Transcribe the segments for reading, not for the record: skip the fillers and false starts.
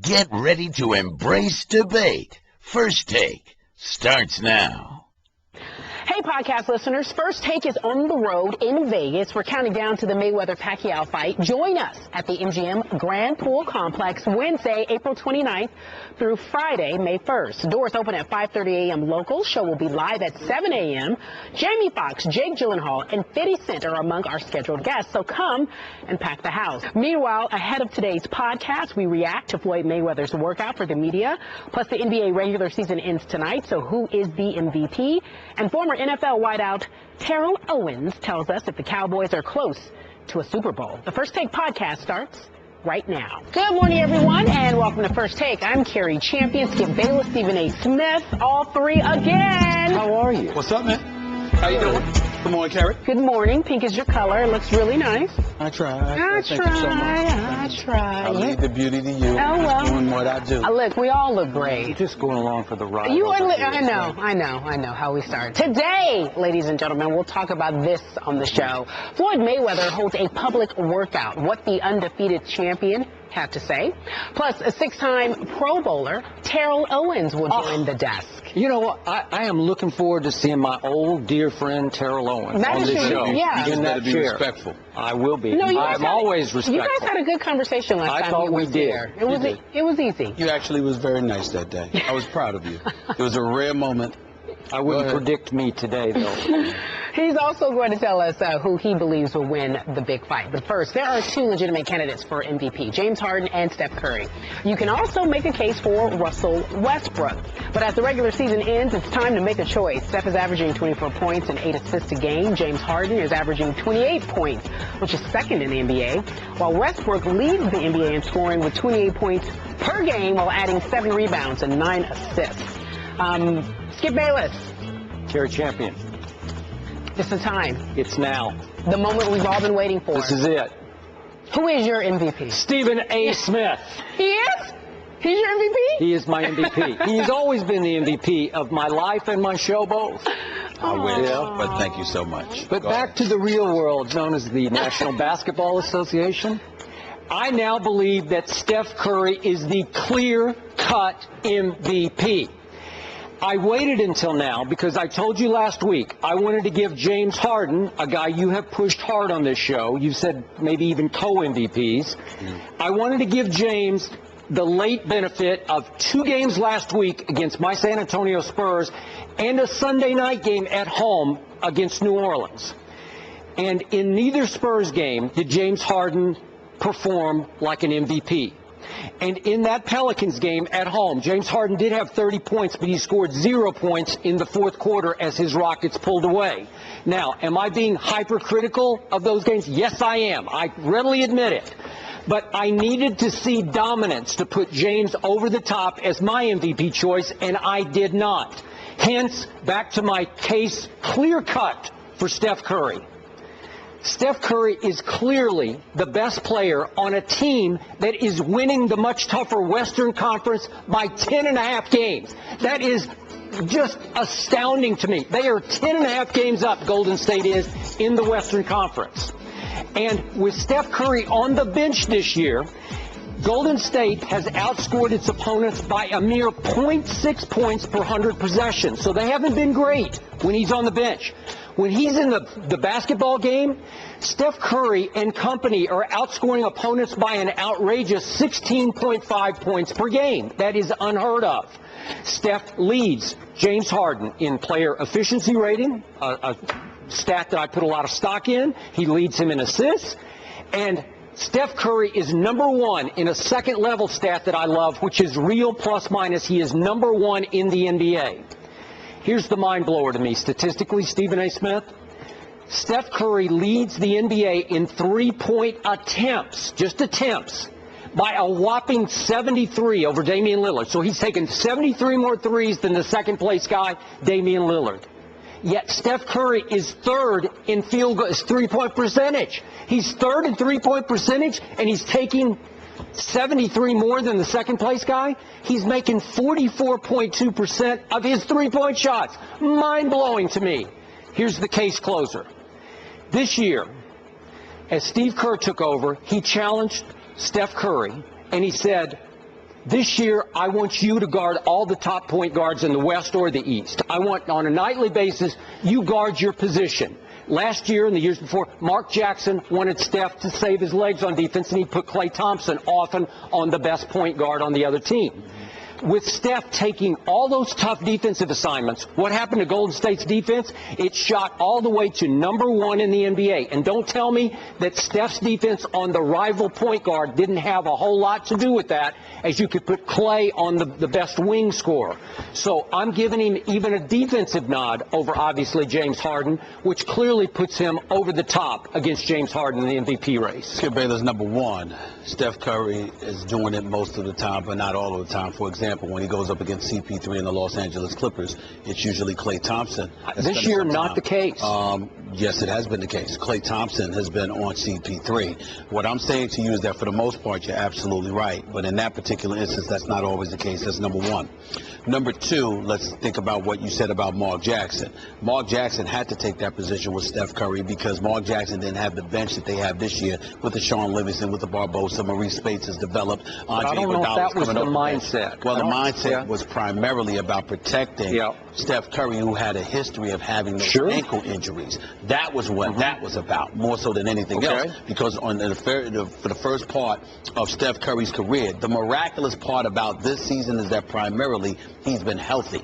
Get ready to embrace debate. First Take starts now. Hey, podcast listeners. First Take is on the road in Vegas. We're counting down to the Mayweather-Pacquiao fight. Join us at the MGM Grand Pool Complex Wednesday, April 29th through Friday, May 1st. Doors open at 5:30 a.m. local. Show will be live at 7 a.m. Jamie Foxx, Jake Gyllenhaal, and 50 Cent are among our scheduled guests, so come and pack the house. Meanwhile, ahead of today's podcast, we react to Floyd Mayweather's workout for the media. Plus, the NBA regular season ends tonight, so who is the MVP? And former NFL wideout Terrell Owens tells us if the Cowboys are close to a Super Bowl. The First Take podcast starts right now. Good morning, everyone, and welcome to First Take. I'm Carrie Champion. Skip Bayless, Stephen A. Smith, all three again. How are you? What's up, man? How you doing? Good morning, Carrie. Good morning. Pink is your color. It looks really nice. I try. Thank you so much. I try. I leave the beauty to you. Oh, well. Just doing what I do. Look, we all look great. You're just going along for the ride. I know how we start. Today, ladies and gentlemen, we'll talk about this on the show. Floyd Mayweather holds a public workout. What the undefeated champion had to say. Plus, a six-time Pro Bowler, Terrell Owens, will join the desk. You know what? I am looking forward to seeing my old dear friend Terrell Owens on this show. Yeah. You In that better be chair. respectful. I will be. No, I'm always respectful. You guys had a good conversation last time. I thought we did. Here. It was easy. You actually was very nice that day. I was proud of you. It was a rare moment. I wouldn't predict me today, though. He's also going to tell us who he believes will win the big fight. But first, there are two legitimate candidates for MVP, James Harden and Steph Curry. You can also make a case for Russell Westbrook. But as the regular season ends, it's time to make a choice. Steph is averaging 24 points and 8 assists a game. James Harden is averaging 28 points, which is second in the NBA, while Westbrook leads the NBA in scoring with 28 points per game while adding 7 rebounds and 9 assists. Skip Bayless. Carrie Champion. It's the time. It's now. The moment we've all been waiting for. This is it. Who is your MVP? Stephen A. Smith. He is? He's your MVP? He is my MVP. He's always been the MVP of my life and my show both. I wish, but thank you so much. But back to the real world, known as the National Basketball Association. I now believe that Steph Curry is the clear-cut MVP. I waited until now because I told you last week I wanted to give James Harden, a guy you have pushed hard on this show, you said maybe even co-MVPs, I wanted to give James the late benefit of 2 games last week against my San Antonio Spurs and a Sunday night game at home against New Orleans. And in neither Spurs game did James Harden perform like an MVP. And in that Pelicans game at home, James Harden did have 30 points, but he scored 0 points in the fourth quarter as his Rockets pulled away. Now, am I being hypercritical of those games? Yes, I am. I readily admit it. But I needed to see dominance to put James over the top as my MVP choice, and I did not. Hence, back to my case, clear-cut for Steph Curry. Steph Curry is clearly the best player on a team that is winning the much tougher Western Conference by 10.5 games. That is just astounding to me. They are 10.5 games up, Golden State is, in the Western Conference. And with Steph Curry on the bench this year, Golden State has outscored its opponents by a mere 0.6 points per 100 possessions. So they haven't been great when he's on the bench. When he's in the basketball game, Steph Curry and company are outscoring opponents by an outrageous 16.5 points per game. That is unheard of. Steph leads James Harden in player efficiency rating, a stat that I put a lot of stock in. He leads him in assists. And Steph Curry is number 1 in a second-level stat that I love, which is real plus minus. He is number 1 in the NBA. Here's the mind blower to me. Statistically, Stephen A. Smith, Steph Curry leads the NBA in three-point attempts, just attempts, by a whopping 73 over Damian Lillard. So he's taken 73 more threes than the second-place guy, Damian Lillard. Yet Steph Curry is third in field goal, three-point percentage. He's third in three-point percentage, and he's taking 73 more than the second-place guy. He's making 44.2% of his three-point shots. Mind-blowing to me. Here's the case closer. This year, as Steve Kerr took over, he challenged Steph Curry, and he said, This year, I want you to guard all the top point guards in the West or the East. I want, on a nightly basis, you guard your position. Last year and the years before, Mark Jackson wanted Steph to save his legs on defense, and he put Klay Thompson often on the best point guard on the other team. With Steph taking all those tough defensive assignments, what happened to Golden State's defense? It shot all the way to #1 in the NBA. And don't tell me that Steph's defense on the rival point guard didn't have a whole lot to do with that, as you could put Klay on the best wing scorer. So I'm giving him even a defensive nod over, obviously, James Harden, which clearly puts him over the top against James Harden in the MVP race. Skip Bayless, #1. Steph Curry is doing it most of the time, but not all of the time. For example, when he goes up against CP3 and the Los Angeles Clippers, it's usually Klay Thompson. This year, not the case. Yes, it has been the case. Klay Thompson has been on CP3. What I'm saying to you is that for the most part, you're absolutely right. But in that particular instance, that's not always the case. That's #1. #2, let's think about what you said about Mark Jackson. Mark Jackson had to take that position with Steph Curry because Mark Jackson didn't have the bench that they have this year with the Sean Livingston, with the Barbosa, Maurice Spates has developed. I don't know if that was the mindset. Well, the mindset was primarily about protecting Steph Curry, who had a history of having those ankle injuries. That was what that was about, more so than anything else. Because for the first part of Steph Curry's career, the miraculous part about this season is that primarily he's been healthy.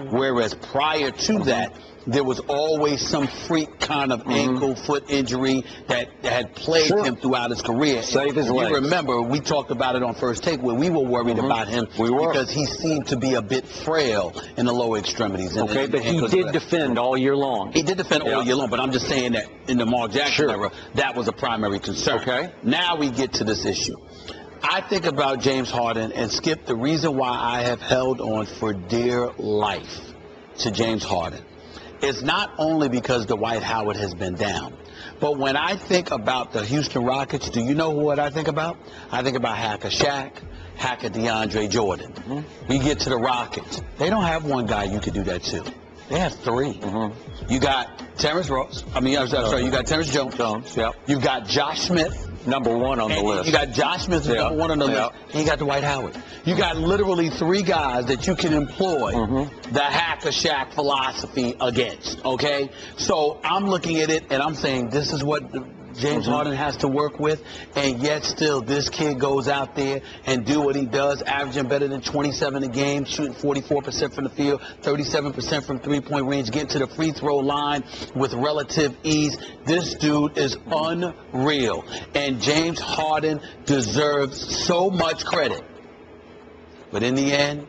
Whereas prior to that, there was always some freak kind of ankle, foot injury that had plagued him throughout his career. Save his legs. You remember, we talked about it on First Take where we were worried about him because he seemed to be a bit frail in the lower extremities. Okay, but he did defend all year long. He did defend all year long, but I'm just saying that in the Mark Jackson era, that was a primary concern. Okay. Now we get to this issue. I think about James Harden, and Skip, the reason why I have held on for dear life to James Harden is not only because Dwight Howard has been down, but when I think about the Houston Rockets, do you know what I think about? I think about Hacker Shaq, Hacker DeAndre Jordan. We get to the Rockets. They don't have one guy you could do that to. They have 3. You got Terrence Ross. You got Terrence Jones. You've got Josh Smith. #1 on the list. You got Josh Smith, #1 on the list, and you got Dwight Howard. You got literally 3 guys that you can employ the Hacker Shaq philosophy against, okay? So I'm looking at it, and I'm saying this is what James Harden has to work with, and yet still this kid goes out there and do what he does, averaging better than 27 a game, shooting 44% from the field, 37% from three-point range, getting to the free throw line with relative ease. This dude is unreal, and James Harden deserves so much credit. But in the end,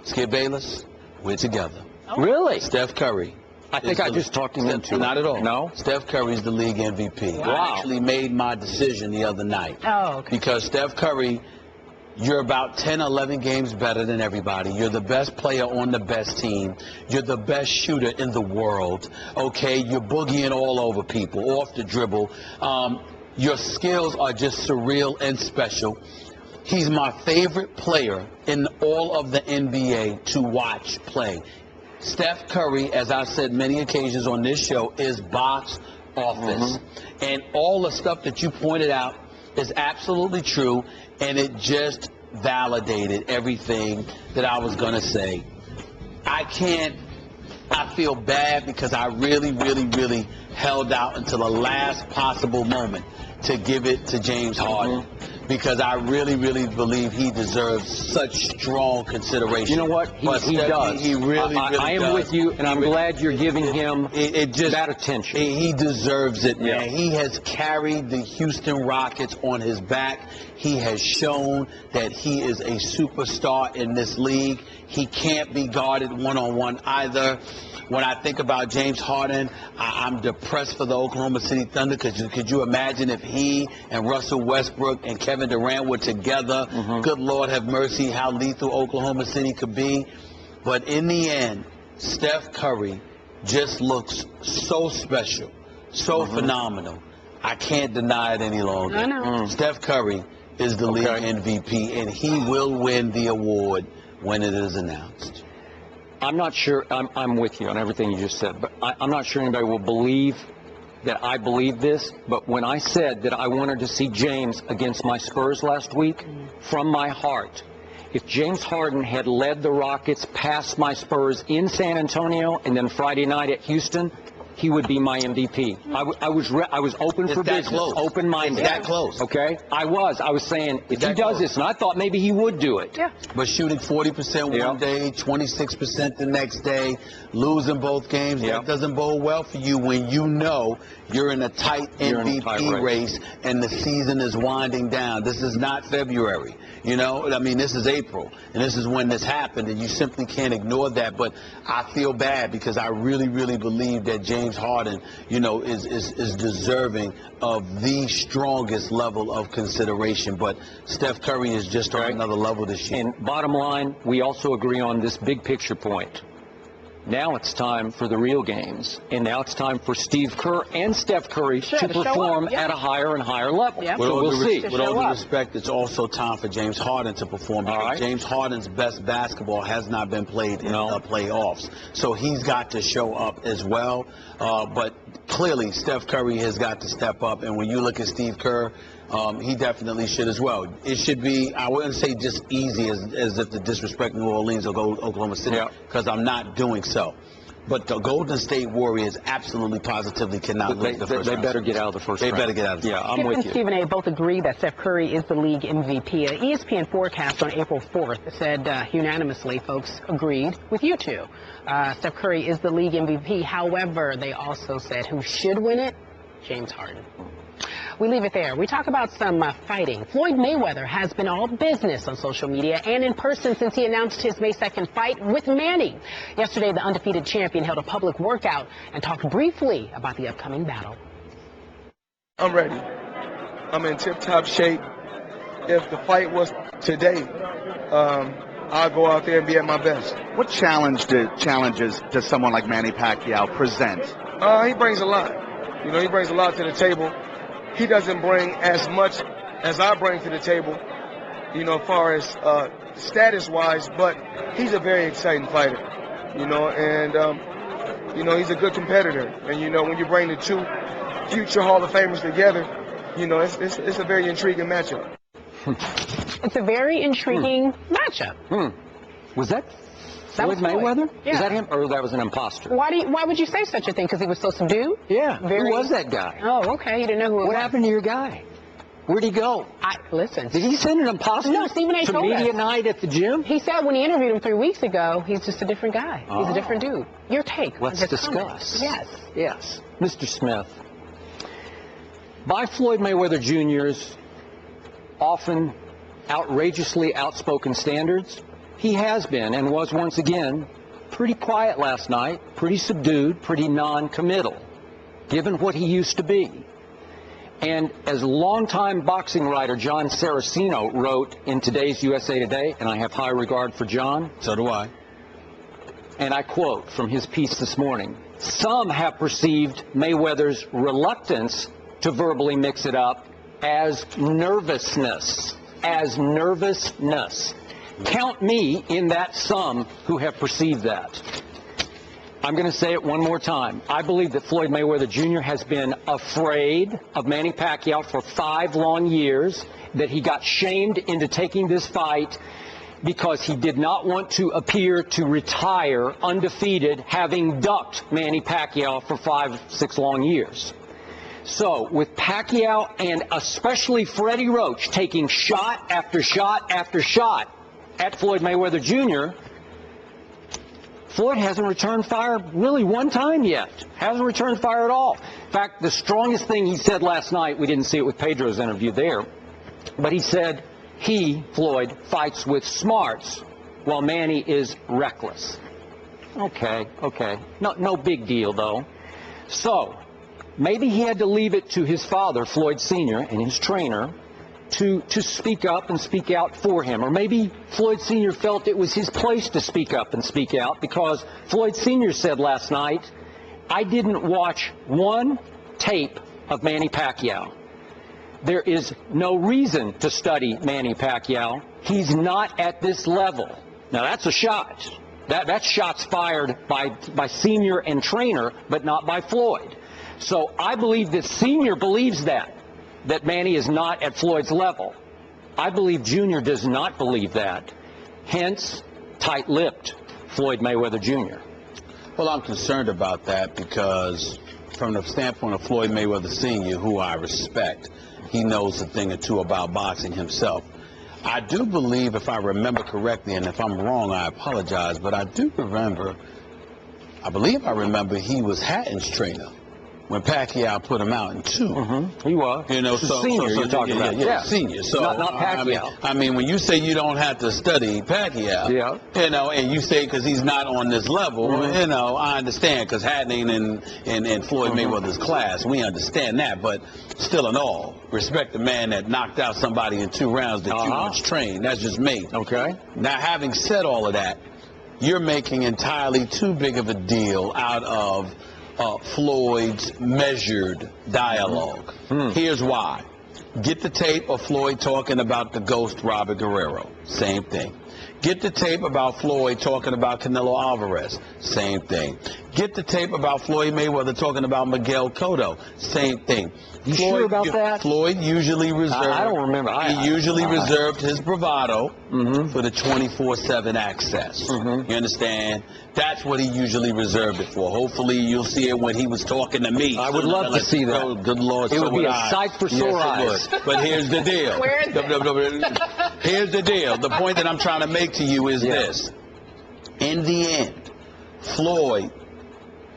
Skip Bayless, we're together. Really? Steph Curry. I think I just talked him into it. Not at all. No? Steph Curry's the league MVP. Wow. I actually made my decision the other night. Oh, okay. Because Steph Curry, you're about 10, 11 games better than everybody. You're the best player on the best team. You're the best shooter in the world. Okay? You're boogieing all over people, off the dribble. Your skills are just surreal and special. He's my favorite player in all of the NBA to watch play. Steph Curry, as I've said many occasions on this show, is box office. And all the stuff that you pointed out is absolutely true, and it just validated everything that I was going to say. I feel bad because I really, really, really held out until the last possible moment to give it to James Harden. Because I really, really believe he deserves such strong consideration. You know what? He does. He really, really I am does. with you, and I'm glad you're giving him that attention. He deserves it, man. He has carried the Houston Rockets on his back. He has shown that he is a superstar in this league. He can't be guarded one-on-one either. When I think about James Harden, I'm depressed for the Oklahoma City Thunder because could you imagine if he and Russell Westbrook and Kevin Durant were together? Good Lord have mercy, how lethal Oklahoma City could be. But in the end, Steph Curry just looks so special, so phenomenal. I can't deny it any longer. I know. Steph Curry is the league MVP, and he will win the award when it is announced. I'm not sure, I'm with you on everything you just said, but I'm not sure anybody will believe that I believe this, but when I said that I wanted to see James against my Spurs last week, from my heart, If James Harden had led the Rockets past my Spurs in San Antonio and then Friday night at Houston, he would be my MVP. I was open for business, open-minded. It's that close. Okay? I was saying, if he does this, and I thought maybe he would do it. Yeah. But shooting 40% one day, 26% the next day, losing both games, that doesn't bode well for you when you know you're in a tight MVP race and the season is winding down. This is not February. You know, I mean, this is April, and this is when this happened, and you simply can't ignore that. But I feel bad because I really, really believe that James Harden, you know, is deserving of the strongest level of consideration. But Steph Curry is just on another level this year. And bottom line, we also agree on this big picture point. Now it's time for the real games, and now it's time for Steve Kerr and Steph Curry to perform at a higher and higher level. Yeah. So we'll see. With all due respect, it's also time for James Harden to perform. Because James Harden's best basketball has not been played in the playoffs, so he's got to show up as well. But clearly, Steph Curry has got to step up, and when you look at Steve Kerr, he definitely should as well. It should be, I wouldn't say just easy as if to disrespect New Orleans or go Oklahoma City, because I'm not doing so. But the Golden State Warriors absolutely positively cannot lose the first round. They better get out of the first round. They better get out of the first round. I'm with you. Stephen A. both agree that Steph Curry is the league MVP. An ESPN forecast on April 4th said unanimously, folks agreed with you two. Steph Curry is the league MVP. However, they also said who should win it? James Harden. We leave it there. We talk about some fighting. Floyd Mayweather has been all business on social media and in person since he announced his May 2nd fight with Manny. Yesterday, the undefeated champion held a public workout and talked briefly about the upcoming battle. I'm ready. I'm in tip-top shape. If the fight was today, I'll go out there and be at my best. What challenges does someone like Manny Pacquiao present? He brings a lot. You know, he brings a lot to the table. He doesn't bring as much as I bring to the table, you know, as far as status-wise, but he's a very exciting fighter, you know, and, you know, he's a good competitor. And, you know, when you bring the two future Hall of Famers together, you know, it's a very intriguing matchup. It's a very intriguing matchup. Was that Floyd Mayweather? Yeah. Is that him, or that was an imposter? Why would you say such a thing? Because he was so subdued? Yeah. Who was that guy? Oh, okay. You didn't know who it was. What happened to your guy? Where'd he go? Listen. Did he send an imposter? No, Stephen A. to told media us. night at the gym? He said when he interviewed him 3 weeks ago, he's just a different guy. He's a different dude. Your take. Let's discuss. Comments. Yes. Yes. Mr. Smith, by Floyd Mayweather Jr.'s often outrageously outspoken standards, he has been and was once again pretty quiet last night, pretty subdued, pretty non-committal, given what he used to be. And as longtime boxing writer John Saraceno wrote in today's USA Today, and I have high regard for John. So do I. And I quote from his piece this morning, "Some have perceived Mayweather's reluctance to verbally mix it up as nervousness, Count me in that some who have perceived that." I'm going to say it one more time. I believe that Floyd Mayweather Jr. has been afraid of Manny Pacquiao for 5 long years, that he got shamed into taking this fight because he did not want to appear to retire undefeated, having ducked Manny Pacquiao for 5-6 long years. So with Pacquiao and especially Freddie Roach taking shot after shot after shot at Floyd Mayweather Jr., Floyd hasn't returned fire really one time yet. Hasn't returned fire at all. In fact, the strongest thing he said last night, we didn't see it with Pedro's interview there, but he said he, Floyd, fights with smarts while Manny is reckless. Okay. No big deal, though. So maybe he had to leave it to his father, Floyd Sr., and his trainer to speak up and speak out for him. Or maybe Floyd Sr. felt it was his place to speak up and speak out because Floyd Sr. said last night, "I didn't watch one tape of Manny Pacquiao. There is no reason to study Manny Pacquiao. He's not at this level." Now that's a shot. That's shots fired by Sr. and trainer, but not by Floyd. So I believe that Sr. believes that Manny is not at Floyd's level. I believe Jr. does not believe that. hence tight-lipped Floyd Mayweather Jr. Well, I'm concerned about that because from the standpoint of Floyd Mayweather Sr., who I respect, he knows a thing or two about boxing himself. I do believe, if I remember correctly, and if I'm wrong, I apologize, but I believe I remember he was Hatton's trainer when Pacquiao put him out in 2. He was. You know, Senior you're talking about. Yeah, senior. So not Pacquiao. I mean, when you say you don't have to study Pacquiao, you know, and you say because he's not on this level, you know, I understand because Hatton ain't in Floyd Mayweather's class. We understand that, but still in all, respect the man that knocked out somebody in 2 rounds that you once trained. That's just me. Okay. Now, having said all of that, you're making entirely too big of a deal out of Floyd's measured dialogue. Here's why. Get the tape of Floyd talking about the ghost Robert Guerrero. Same thing. Get the tape about Floyd talking about Canelo Alvarez. Same thing. Get the tape about Floyd Mayweather talking about Miguel Cotto. Same thing. You sure about that? Floyd usually reserved. I don't remember. He usually reserved his bravado for the 24/7 access. You understand? That's what he usually reserved it for. Hopefully, you'll see it when he was talking to me. I would love to see that. Oh, good Lord, it so would be a sight for sore eyes. But here's the deal. Here's the deal. The point that I'm trying to make to you is this. In the end, Floyd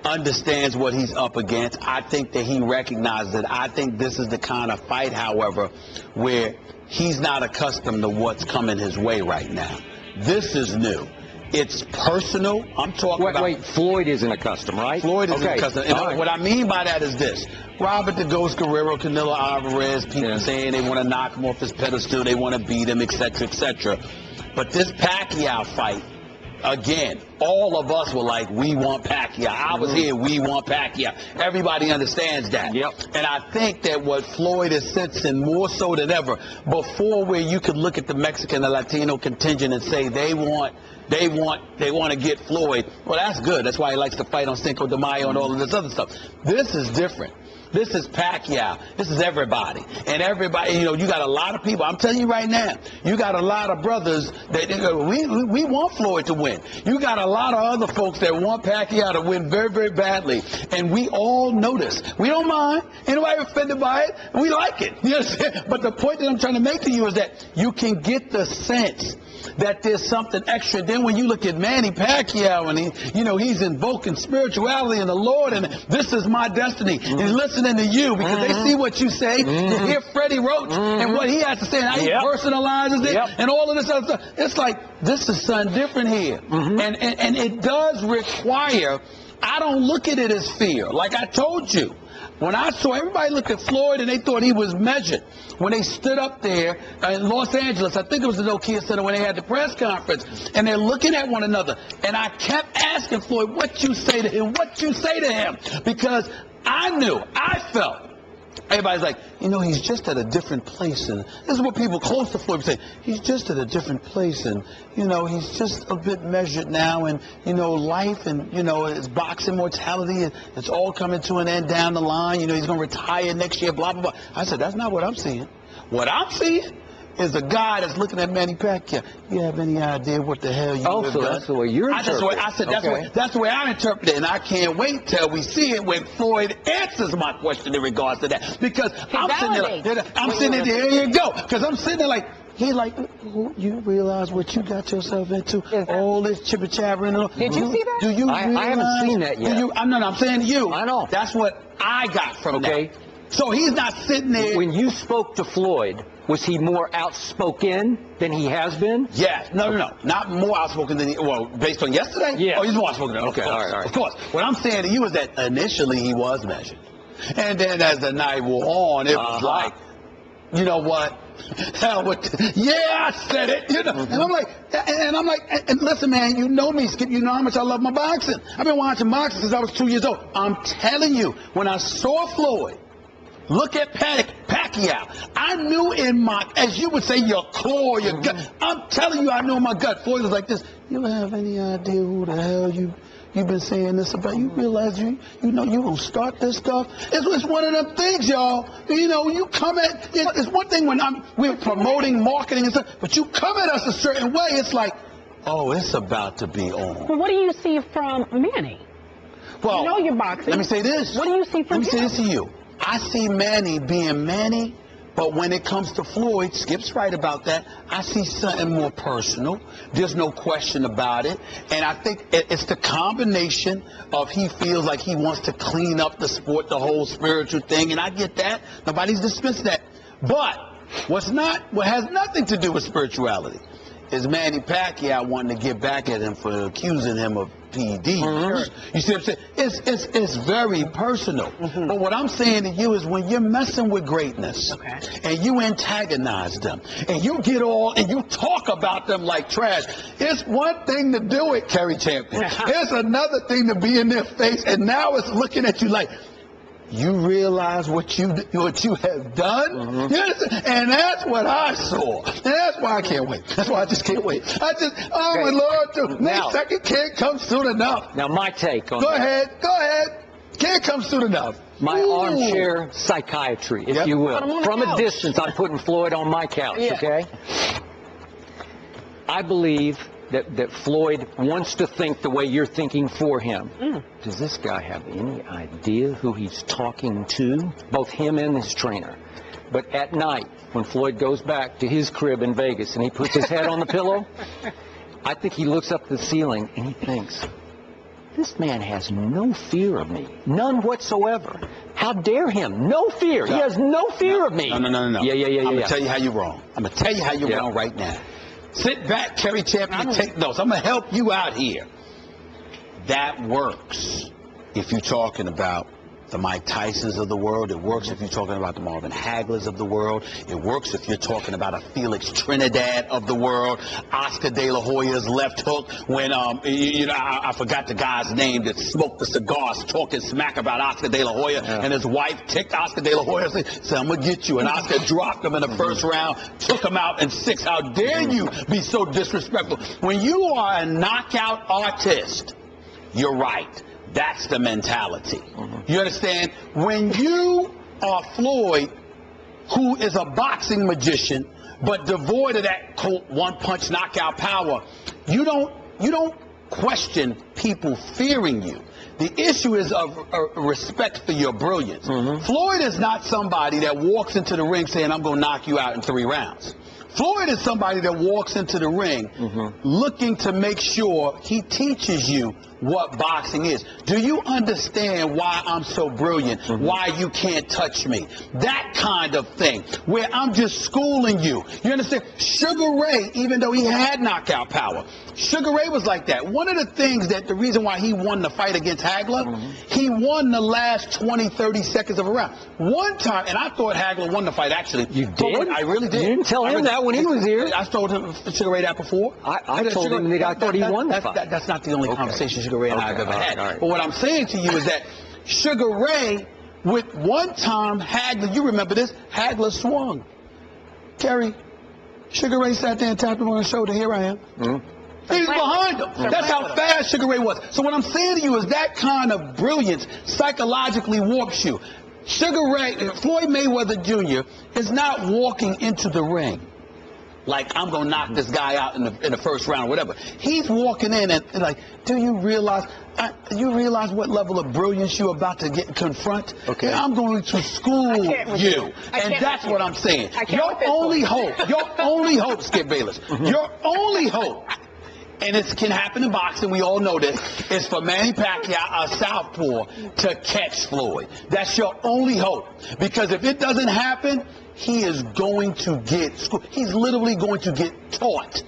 understands what he's up against. I think that he recognizes it. I think this is the kind of fight, however, where he's not accustomed to what's coming his way right now. This is new. It's personal. I'm talking about... Wait, Floyd isn't accustomed, right? Floyd isn't accustomed. And what I mean by that is this. Robert the Ghost Guerrero, Canelo Alvarez, people saying they want to knock him off his pedestal, they want to beat him, etc., etc. But this Pacquiao fight, again, all of us were like, we want Pacquiao. I was here, we want Pacquiao. Everybody understands that. And I think that what Floyd is sensing more so than ever, before where you could look at the Mexican and Latino contingent and say they want to get Floyd, well, that's good. That's why he likes to fight on Cinco de Mayo and all of this other stuff. This is different. This is Pacquiao. This is everybody. And everybody, you know, you got a lot of people. I'm telling you right now, you got a lot of brothers that, we want Floyd to win. You got a lot of other folks that want Pacquiao to win very, very badly. And we all know this. We don't mind. Ain't nobody offended by it. We like it. You understand? But the point that I'm trying to make to you is that you can get the sense that there's something extra. Then when you look at Manny Pacquiao and he's invoking spirituality and the Lord and this is my destiny. And he's listening to you because they see what you say. You hear Freddie Roach and what he has to say and how he personalizes it and all of this other stuff. It's like, this is something different here. And it does require, I don't look at it as fear. Like I told you. When I saw everybody look at Floyd and they thought he was measured. When they stood up there in Los Angeles, I think it was the Nokia Center when they had the press conference, and they're looking at one another. And I kept asking Floyd, what you say to him? What you say to him? Because I felt. Everybody's like, he's just at a different place. And this is what people close to Floyd say. He's just at a different place. And, he's just a bit measured now. And, life and, his boxing mortality, it's all coming to an end down the line. He's going to retire next year, blah, blah, blah. I said, that's not what I'm seeing. What I'm seeing is a guy that's looking at Manny Pacquiao. You have any idea what the hell you have done? That's the way you're interpreting it. I said, that's the way I interpret it, and I can't wait till we see it when Floyd answers my question in regards to that. Because I'm sitting there, here you go. Because I'm sitting there like, you realize what you got yourself into? All this chibber-chabbering. Did you see that? Do you realize? I haven't seen that yet. I'm saying to you. I know. That's what I got from that. So he's not sitting there. When you spoke to Floyd, was he more outspoken than he has been? Yeah. No. Not more outspoken than based on yesterday? Yeah. Oh, he's more outspoken than all right. Of course. What I'm saying to you is that initially he was measured. And then as the night wore on, it was like, you know what? Hell with I said it. And I'm like, and listen, man, you know me, Skip. You know how much I love my boxing. I've been watching boxing since I was 2 years old. I'm telling you, when I saw Floyd look at Pacquiao, I knew in my, as you would say, your core, your gut. I'm telling you, I know in my gut. Floyd was like this. You have any idea who the hell you've been saying this about? You realize you gonna start this stuff? It's one of them things, y'all. You come at it's one thing when we're promoting marketing and stuff, but you come at us a certain way. It's like, Oh, it's about to be on. Well, what do you see from Manny? Well, you know you're boxing. Let me say this. What do you see from him? Let me say this to you. I see Manny being Manny, but when it comes to Floyd, Skip's right about that. I see something more personal. There's no question about it. And I think it's the combination of he feels like he wants to clean up the sport, the whole spiritual thing, and I get that. Nobody's dismissed that. But what has nothing to do with spirituality is Manny Pacquiao wanting to get back at him for accusing him of PD. You see what I'm saying? It's very personal. But what I'm saying to you is when you're messing with greatness and you antagonize them and you get all and you talk about them like trash, it's one thing to do it, Kerry Champion. It's another thing to be in their face and now it's looking at you like, you realize what you have done? Yes, and that's what I saw. And that's why I can't wait. That's why I just can't wait. My Lord, May 2nd can't come soon enough. Now, my take on Go ahead. Can't come soon enough. My armchair psychiatry, if you will. From a distance, I'm putting Floyd on my couch, okay? I believe that Floyd wants to think the way you're thinking for him. Does this guy have any idea who he's talking to? Both him and his trainer. But at night, when Floyd goes back to his crib in Vegas and he puts his head on the pillow, I think he looks up at the ceiling and he thinks, this man has no fear of me. None whatsoever. How dare him? No fear. He has no fear of me. No. Yeah. I'm going to tell you how you're wrong. I'm going to tell you how you're wrong right now. Sit back, Kerry Champion, take notes. I'm going to help you out here. That works if you're talking about the Mike Tysons of the world. It works if you're talking about the Marvin Haglers of the world. It works if you're talking about a Felix Trinidad of the world. Oscar De La Hoya's left hook when, I forgot the guy's name that smoked the cigars talking smack about Oscar De La Hoya. And his wife kicked Oscar De La Hoya and said, I'm going to get you. And Oscar dropped him in the first round, took him out in 6. How dare you be so disrespectful? When you are a knockout artist, you're right. That's the mentality. You understand? When you are Floyd, who is a boxing magician, but devoid of that one-punch knockout power, you don't question people fearing you. The issue is of respect for your brilliance. Floyd is not somebody that walks into the ring saying, I'm going to knock you out in 3 rounds. Floyd is somebody that walks into the ring looking to make sure he teaches you what boxing is. Do you understand why I'm so brilliant? Why you can't touch me? That kind of thing, where I'm just schooling you. You understand? Sugar Ray, even though he had knockout power, Sugar Ray was like that. One of the things that the reason why he won the fight against Hagler, he won the last 20, 30 seconds of a round. One time, and I thought Hagler won the fight, actually. You did? I really did. You didn't tell him that when he was here. I told him Sugar Ray that before. I told him that I thought he won the fight. That's not the only conversation Sugar Ray and I have ever had. Right. But what I'm saying to you is that Sugar Ray, with one time Hagler, you remember this, Hagler swung. Kerry, Sugar Ray sat there and tapped him on the shoulder. Here I am. He's behind him. That's how fast Sugar Ray was. So what I'm saying to you is that kind of brilliance psychologically warps you. Sugar Ray, Floyd Mayweather Jr. is not walking into the ring like, I'm going to knock this guy out in the first round or whatever. He's walking in and like, do you realize what level of brilliance you're about to confront? Okay. I'm going to school you. And that's what I'm saying. Your only hope, Skip Bayless, your only hope, and it can happen in boxing, we all know this, is for Manny Pacquiao, a southpaw, to catch Floyd. That's your only hope. Because if it doesn't happen, he is going to get schooled. He's literally going to get taught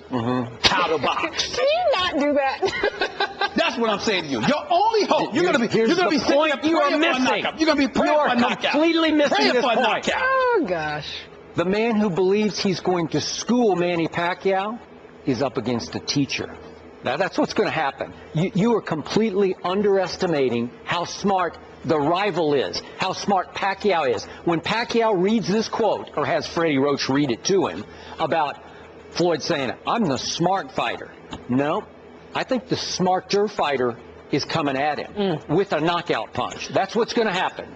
how to box. Can you not do that? That's what I'm saying to you. Your only hope. You're going to be sitting up you are praying for a knockout. You're going to be praying for a knockout. Completely missing this point. Knockout. Oh, gosh. The man who believes he's going to school Manny Pacquiao is up against a teacher. Now, that's what's going to happen. You are completely underestimating how smart the rival is, how smart Pacquiao is. When Pacquiao reads this quote, or has Freddie Roach read it to him, about Floyd saying, I'm the smart fighter. No, I think the smarter fighter is coming at him with a knockout punch. That's what's going to happen.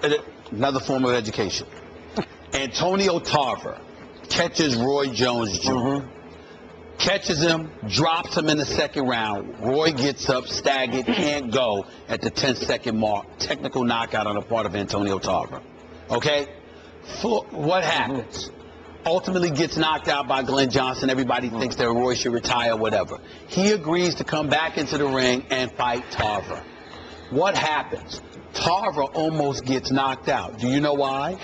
Another form of education. Antonio Tarver catches Roy Jones Jr. catches him, drops him in the second round. Roy gets up, staggered, can't go at the 10-second mark. Technical knockout on the part of Antonio Tarver. Okay? What happens? Ultimately gets knocked out by Glenn Johnson. Everybody thinks that Roy should retire, whatever. He agrees to come back into the ring and fight Tarver. What happens? Tarver almost gets knocked out. Do you know why?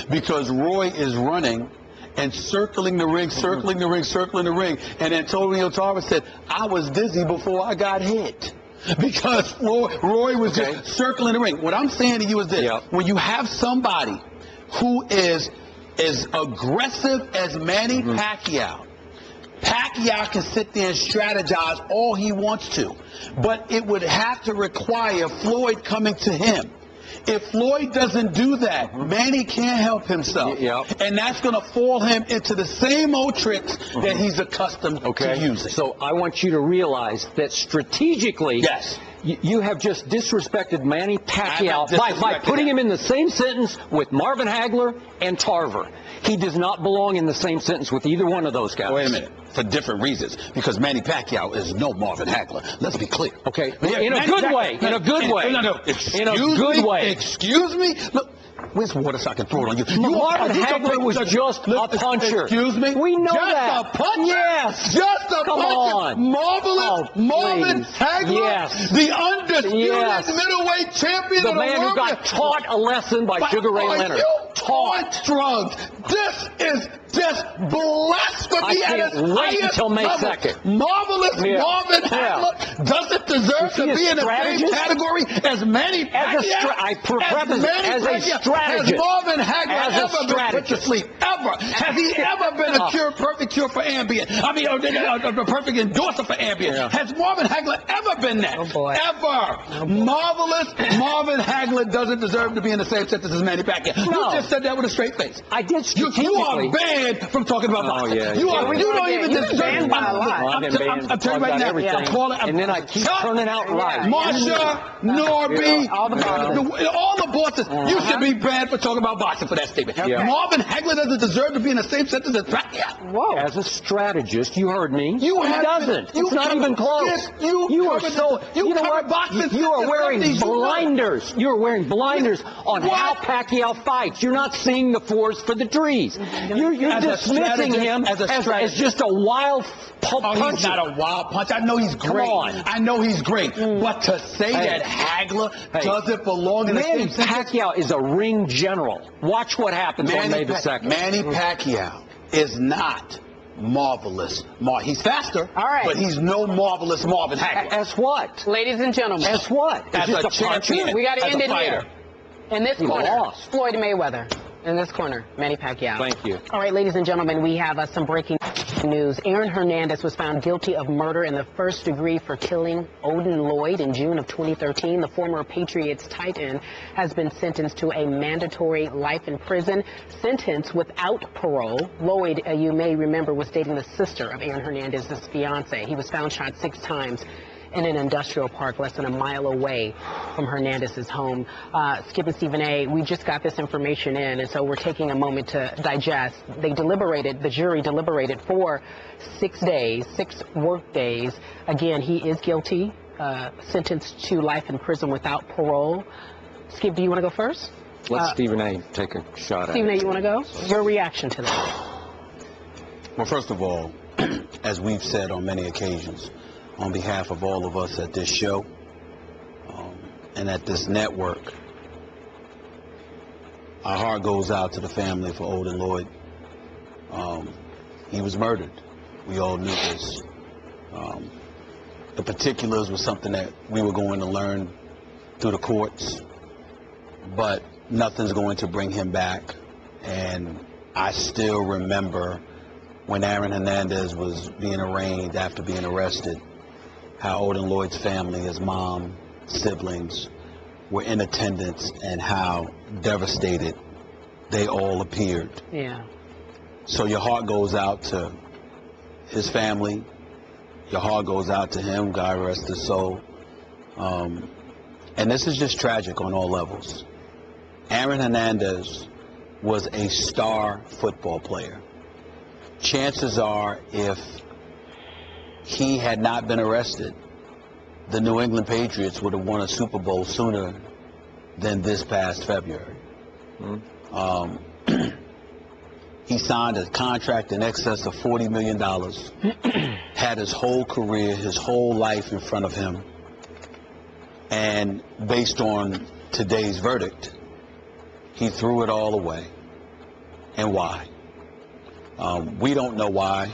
Because Roy is running and circling the ring, and Antonio Tarver said, I was dizzy before I got hit. Because Roy was just circling the ring. What I'm saying to you is this. When you have somebody who is as aggressive as Manny Pacquiao, Pacquiao can sit there and strategize all he wants to, but it would have to require Floyd coming to him. If Floyd doesn't do that, Manny can't help himself. And that's going to fall him into the same old tricks that he's accustomed to using. So I want you to realize that strategically, you have just disrespected Manny Pacquiao by putting him in the same sentence with Marvin Hagler and Tarver. He does not belong in the same sentence with either one of those guys. Wait a minute. For different reasons. Because Manny Pacquiao is no Marvin Hagler. Let's be clear. Okay. In a good way. In a good way. In a good way. Excuse me? Look. Where's water so I can throw it on you? Marvin Hagler was just a puncher. Excuse me? We know that. Just a puncher? Yes. Just a Come puncher? on. Marvelous Marvin Hagler? Yes. The undisputed middleweight champion the of the world? man who got taught a lesson by Sugar Ray Leonard. Taught drugs. This is just blasphemy. I can't wait until May 2nd. Marvelous Marvin Hagler doesn't deserve to be in the same category as Manny Pacquiao. I preface it as a strategist. Has Marvin Hagler ever been put to sleep? Ever? Has he ever been a perfect cure for Ambien? I mean, a perfect endorser for Ambien. Has Marvin Hagler ever been that? Ever. Marvelous Marvin Hagler doesn't deserve to be in the same sentence as Manny Pacquiao. No. You just said that with a straight face. I did strategically. You are banned from talking about boxing. You don't even deserve I'm telling you right now. And then I keep turning out right. Marsha, Norby, all the bosses. You should be banned for talking about boxing for that statement. Marvin Hagler doesn't deserve to be in the same sentence as Pacquiao. Whoa. As a strategist, you heard me. He doesn't. It's not even close. You are so. You know what? You are wearing blinders. You are wearing blinders on how Pacquiao fights. You're not seeing the forest for the trees. You're dismissing him as just a wild puncher. He's not a wild punch. I know he's great. I know he's great. But to say that Hagler doesn't belong in the same sentence. Pacquiao is a ring general. Watch what happens on May the 2nd. Manny Pacquiao is not marvelous. He's faster, but he's no marvelous Marvin Hagler. As what? Ladies and gentlemen. As what? As a champion. We got to end it here. In this corner, Floyd Mayweather. In this corner, Manny Pacquiao. Thank you. All right, ladies and gentlemen, we have some breaking news. Aaron Hernandez was found guilty of murder in the first degree for killing Odin Lloyd in June of 2013. The former Patriots tight end has been sentenced to a mandatory life in prison sentence without parole. Lloyd, you may remember, was dating the sister of Aaron Hernandez's fiance. He was found shot 6 times in an industrial park less than a mile away from Hernandez's home. Skip and Stephen A., we just got this information in, and so we're taking a moment to digest. The jury deliberated for 6 days, 6 work days. Again, he is guilty, sentenced to life in prison without parole. Skip, do you want to go first? Let Stephen A. take a shot at it. Stephen A., you want to go? Your reaction to that? Well, first of all, as we've said on many occasions, on behalf of all of us at this show and at this network, our heart goes out to the family for Odin Lloyd. He was murdered. We all knew this. The particulars was something that we were going to learn through the courts, but nothing's going to bring him back. And I still remember when Aaron Hernandez was being arraigned after being arrested, how Odin Lloyd's family, his mom, siblings, were in attendance and how devastated they all appeared. Yeah. So your heart goes out to his family. Your heart goes out to him. God rest his soul. And this is just tragic on all levels. Aaron Hernandez was a star football player. Chances are, if he had not been arrested, the New England Patriots would have won a Super Bowl sooner than this past February. He signed a contract in excess of $40 million, had his whole career, his whole life in front of him, and based on today's verdict, he threw it all away. And why? We don't know why.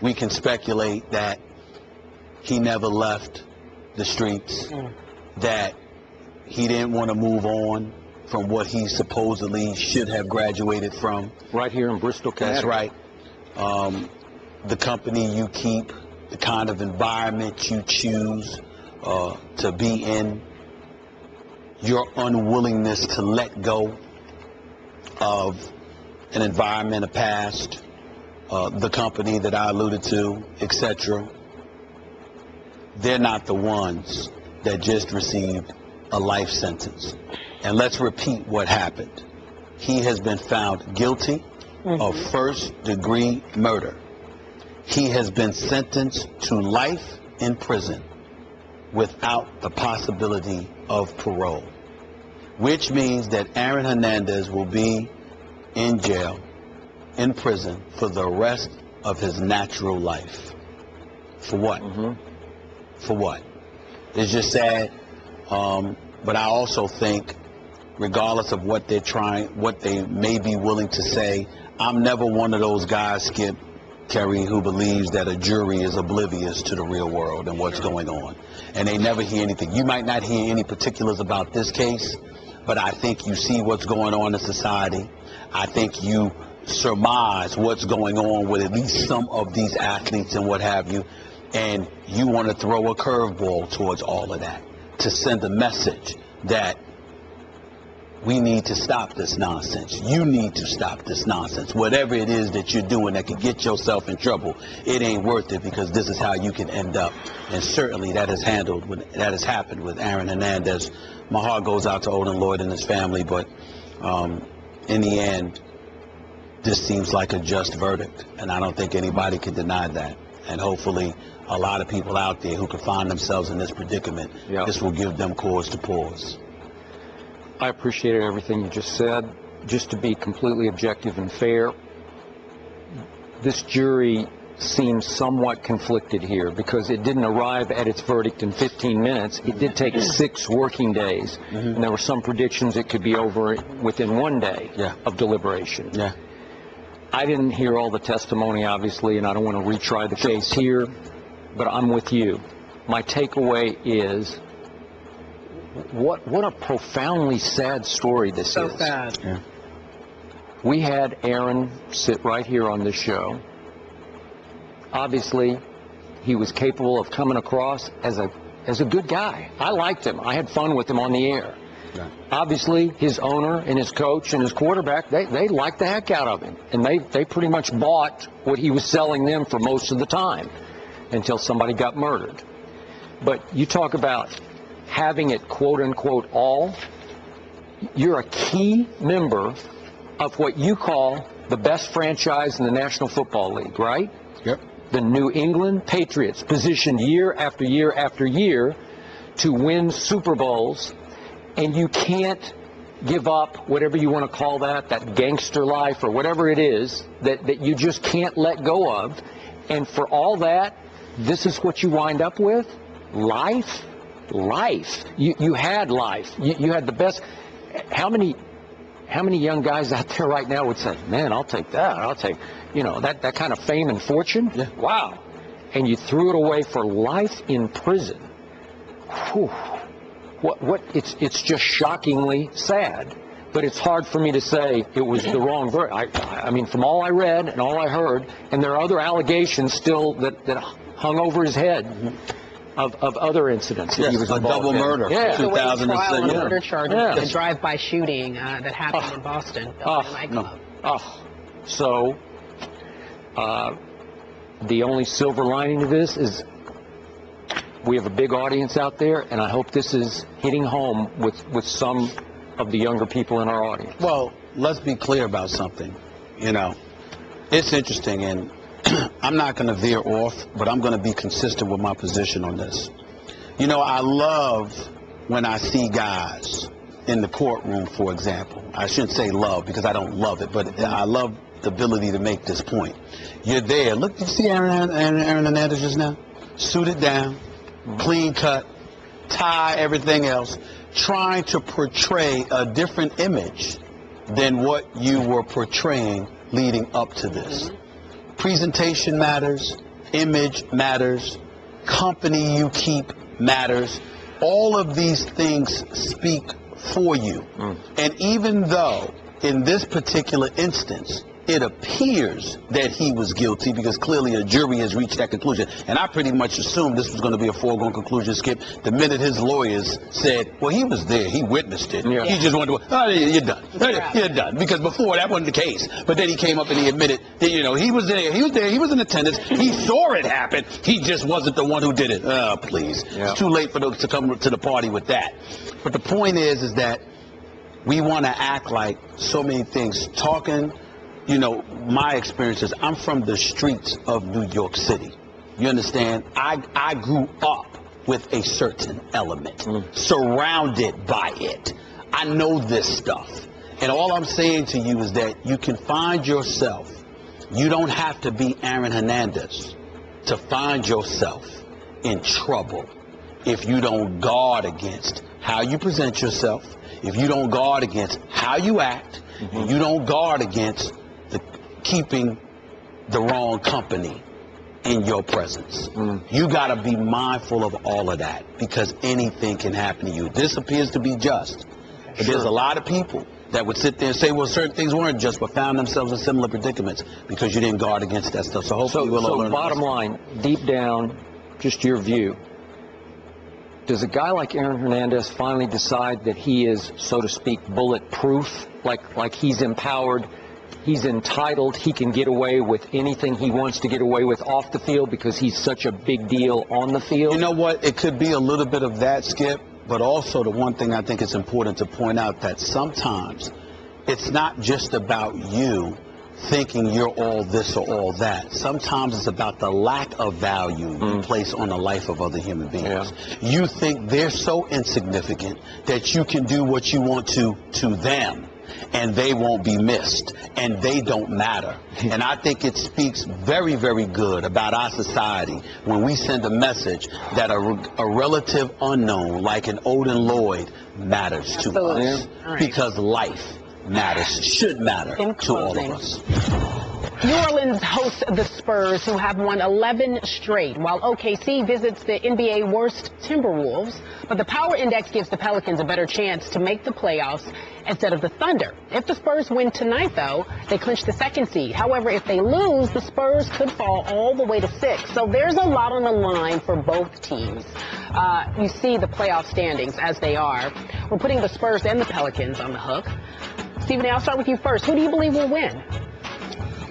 We can speculate that he never left the streets, that he didn't want to move on from what he supposedly should have graduated from. Right here in Bristol, Connecticut. That's right. The company you keep, the kind of environment you choose to be in, your unwillingness to let go of an environment, a past, the company that I alluded to, etc. They're not the ones that just received a life sentence. And let's repeat what happened. He has been found guilty of first-degree murder. He has been sentenced to life in prison without the possibility of parole, which means that Aaron Hernandez will be in jail, in prison, for the rest of his natural life. For what? For what? It's just sad. But I also think, regardless of what they're trying, what they may be willing to say, I'm never one of those guys, Skip, Kerry, who believes that a jury is oblivious to the real world and what's going on. And they never hear anything. You might not hear any particulars about this case, but I think you see what's going on in society. I think you surmise what's going on with at least some of these athletes and what have you. And you want to throw a curveball towards all of that to send a message that we need to stop this nonsense. You need to stop this nonsense. Whatever it is that you're doing that can get yourself in trouble, it ain't worth it, because this is how you can end up. And certainly that has happened with Aaron Hernandez. My heart goes out to Odin Lloyd and his family, but in the end, this seems like a just verdict, and I don't think anybody can deny that. And hopefully a lot of people out there who can find themselves in this predicament, this will give them cause to pause. I appreciated everything you just said. Just to be completely objective and fair, this jury seems somewhat conflicted here because it didn't arrive at its verdict in 15 minutes. It did take 6 working days, and there were some predictions it could be over within 1 day of deliberation. I didn't hear all the testimony, obviously, and I don't want to retry the case here, but I'm with you. My takeaway is, what a profoundly sad story this is. So sad. We had Aaron sit right here on this show. Obviously, he was capable of coming across as a good guy. I liked him. I had fun with him on the air. Obviously, his owner and his coach and his quarterback, they liked the heck out of him. And they pretty much bought what he was selling them for most of the time until somebody got murdered. But you talk about having it, quote unquote, all. You're a key member of what you call the best franchise in the National Football League, right? Yep. The New England Patriots, positioned year after year after year to win Super Bowls. And you can't give up whatever you want to call that gangster life or whatever it is that you just can't let go of. And for all that, this is what you wind up with? Life. You had life. You had the best. How many young guys out there right now would say, man, I'll take that. I'll take, that kind of fame and fortune? Yeah. Wow. And you threw it away for life in prison. Whew. It's just shockingly sad, but it's hard for me to say it was the wrong verdict. I mean, from all I read and all I heard, and there are other allegations still that hung over his head of other incidents. That he was a double murder. Yeah. 2006. Trial on murder charges, the drive-by shooting that happened in Boston, the nightclub. So the only silver lining to this is we have a big audience out there, and I hope this is hitting home with some of the younger people in our audience. Well, let's be clear about something. It's interesting, and I'm not going to veer off, but I'm going to be consistent with my position on this. You know, I love when I see guys in the courtroom, for example. I shouldn't say love because I don't love it, but I love the ability to make this point. You're there. Look, you see Aaron Hernandez just now? Suited down, clean cut, tie, everything else, trying to portray a different image than what you were portraying leading up to this. Presentation matters, image matters, company you keep matters. All of these things speak for you. And even though in this particular instance it appears that he was guilty because clearly a jury has reached that conclusion, and I pretty much assumed this was going to be a foregone conclusion, Skip, the minute his lawyers said, well, he was there, he witnessed it. Yeah. He just wanted to, oh, you're done. You're done. Because before that wasn't the case. But then he came up and he admitted that, you know, he was there, he was in attendance, he saw it happen, he just wasn't the one who did it. Oh, please. Yeah. It's too late for those to come to the party with that. But the point is that we want to act like so many things. Talking, you know, my experiences, I'm from the streets of New York City. You understand? I grew up with a certain element, surrounded by it. I know this stuff. And all I'm saying to you is that you can find yourself. You don't have to be Aaron Hernandez to find yourself in trouble if you don't guard against how you present yourself, if you don't guard against how you act, and you don't guard against keeping the wrong company in your presence. You got to be mindful of all of that because anything can happen to you. This appears to be just. But there's a lot of people that would sit there and say, well, certain things weren't just, but found themselves in similar predicaments because you didn't guard against that stuff. So hopefully we'll learn. So bottom line, deep down, just your view. Does a guy like Aaron Hernandez finally decide that he is, so to speak, bulletproof, like he's empowered, he's entitled, he can get away with anything he wants to get away with off the field because he's such a big deal on the field? You know what? It could be a little bit of that, Skip, but also the one thing I think it's important to point out that sometimes it's not just about you thinking you're all this or all that. Sometimes it's about the lack of value you place on the life of other human beings. You think they're so insignificant that you can do what you want to them, and they won't be missed, and they don't matter. And I think it speaks very, very good about our society when we send a message that a relative unknown like an Odin Lloyd matters to us, because life matters, should matter to all of us. New Orleans hosts the Spurs, who have won 11 straight, while OKC visits the NBA worst Timberwolves. But the power index gives the Pelicans a better chance to make the playoffs instead of the Thunder. If the Spurs win tonight, though, they clinch the second seed. However, if they lose, the Spurs could fall all the way to 6. So there's a lot on the line for both teams. You see the playoff standings as they are. We're putting the Spurs and the Pelicans on the hook. Stephen A., I'll start with you first. Who do you believe will win?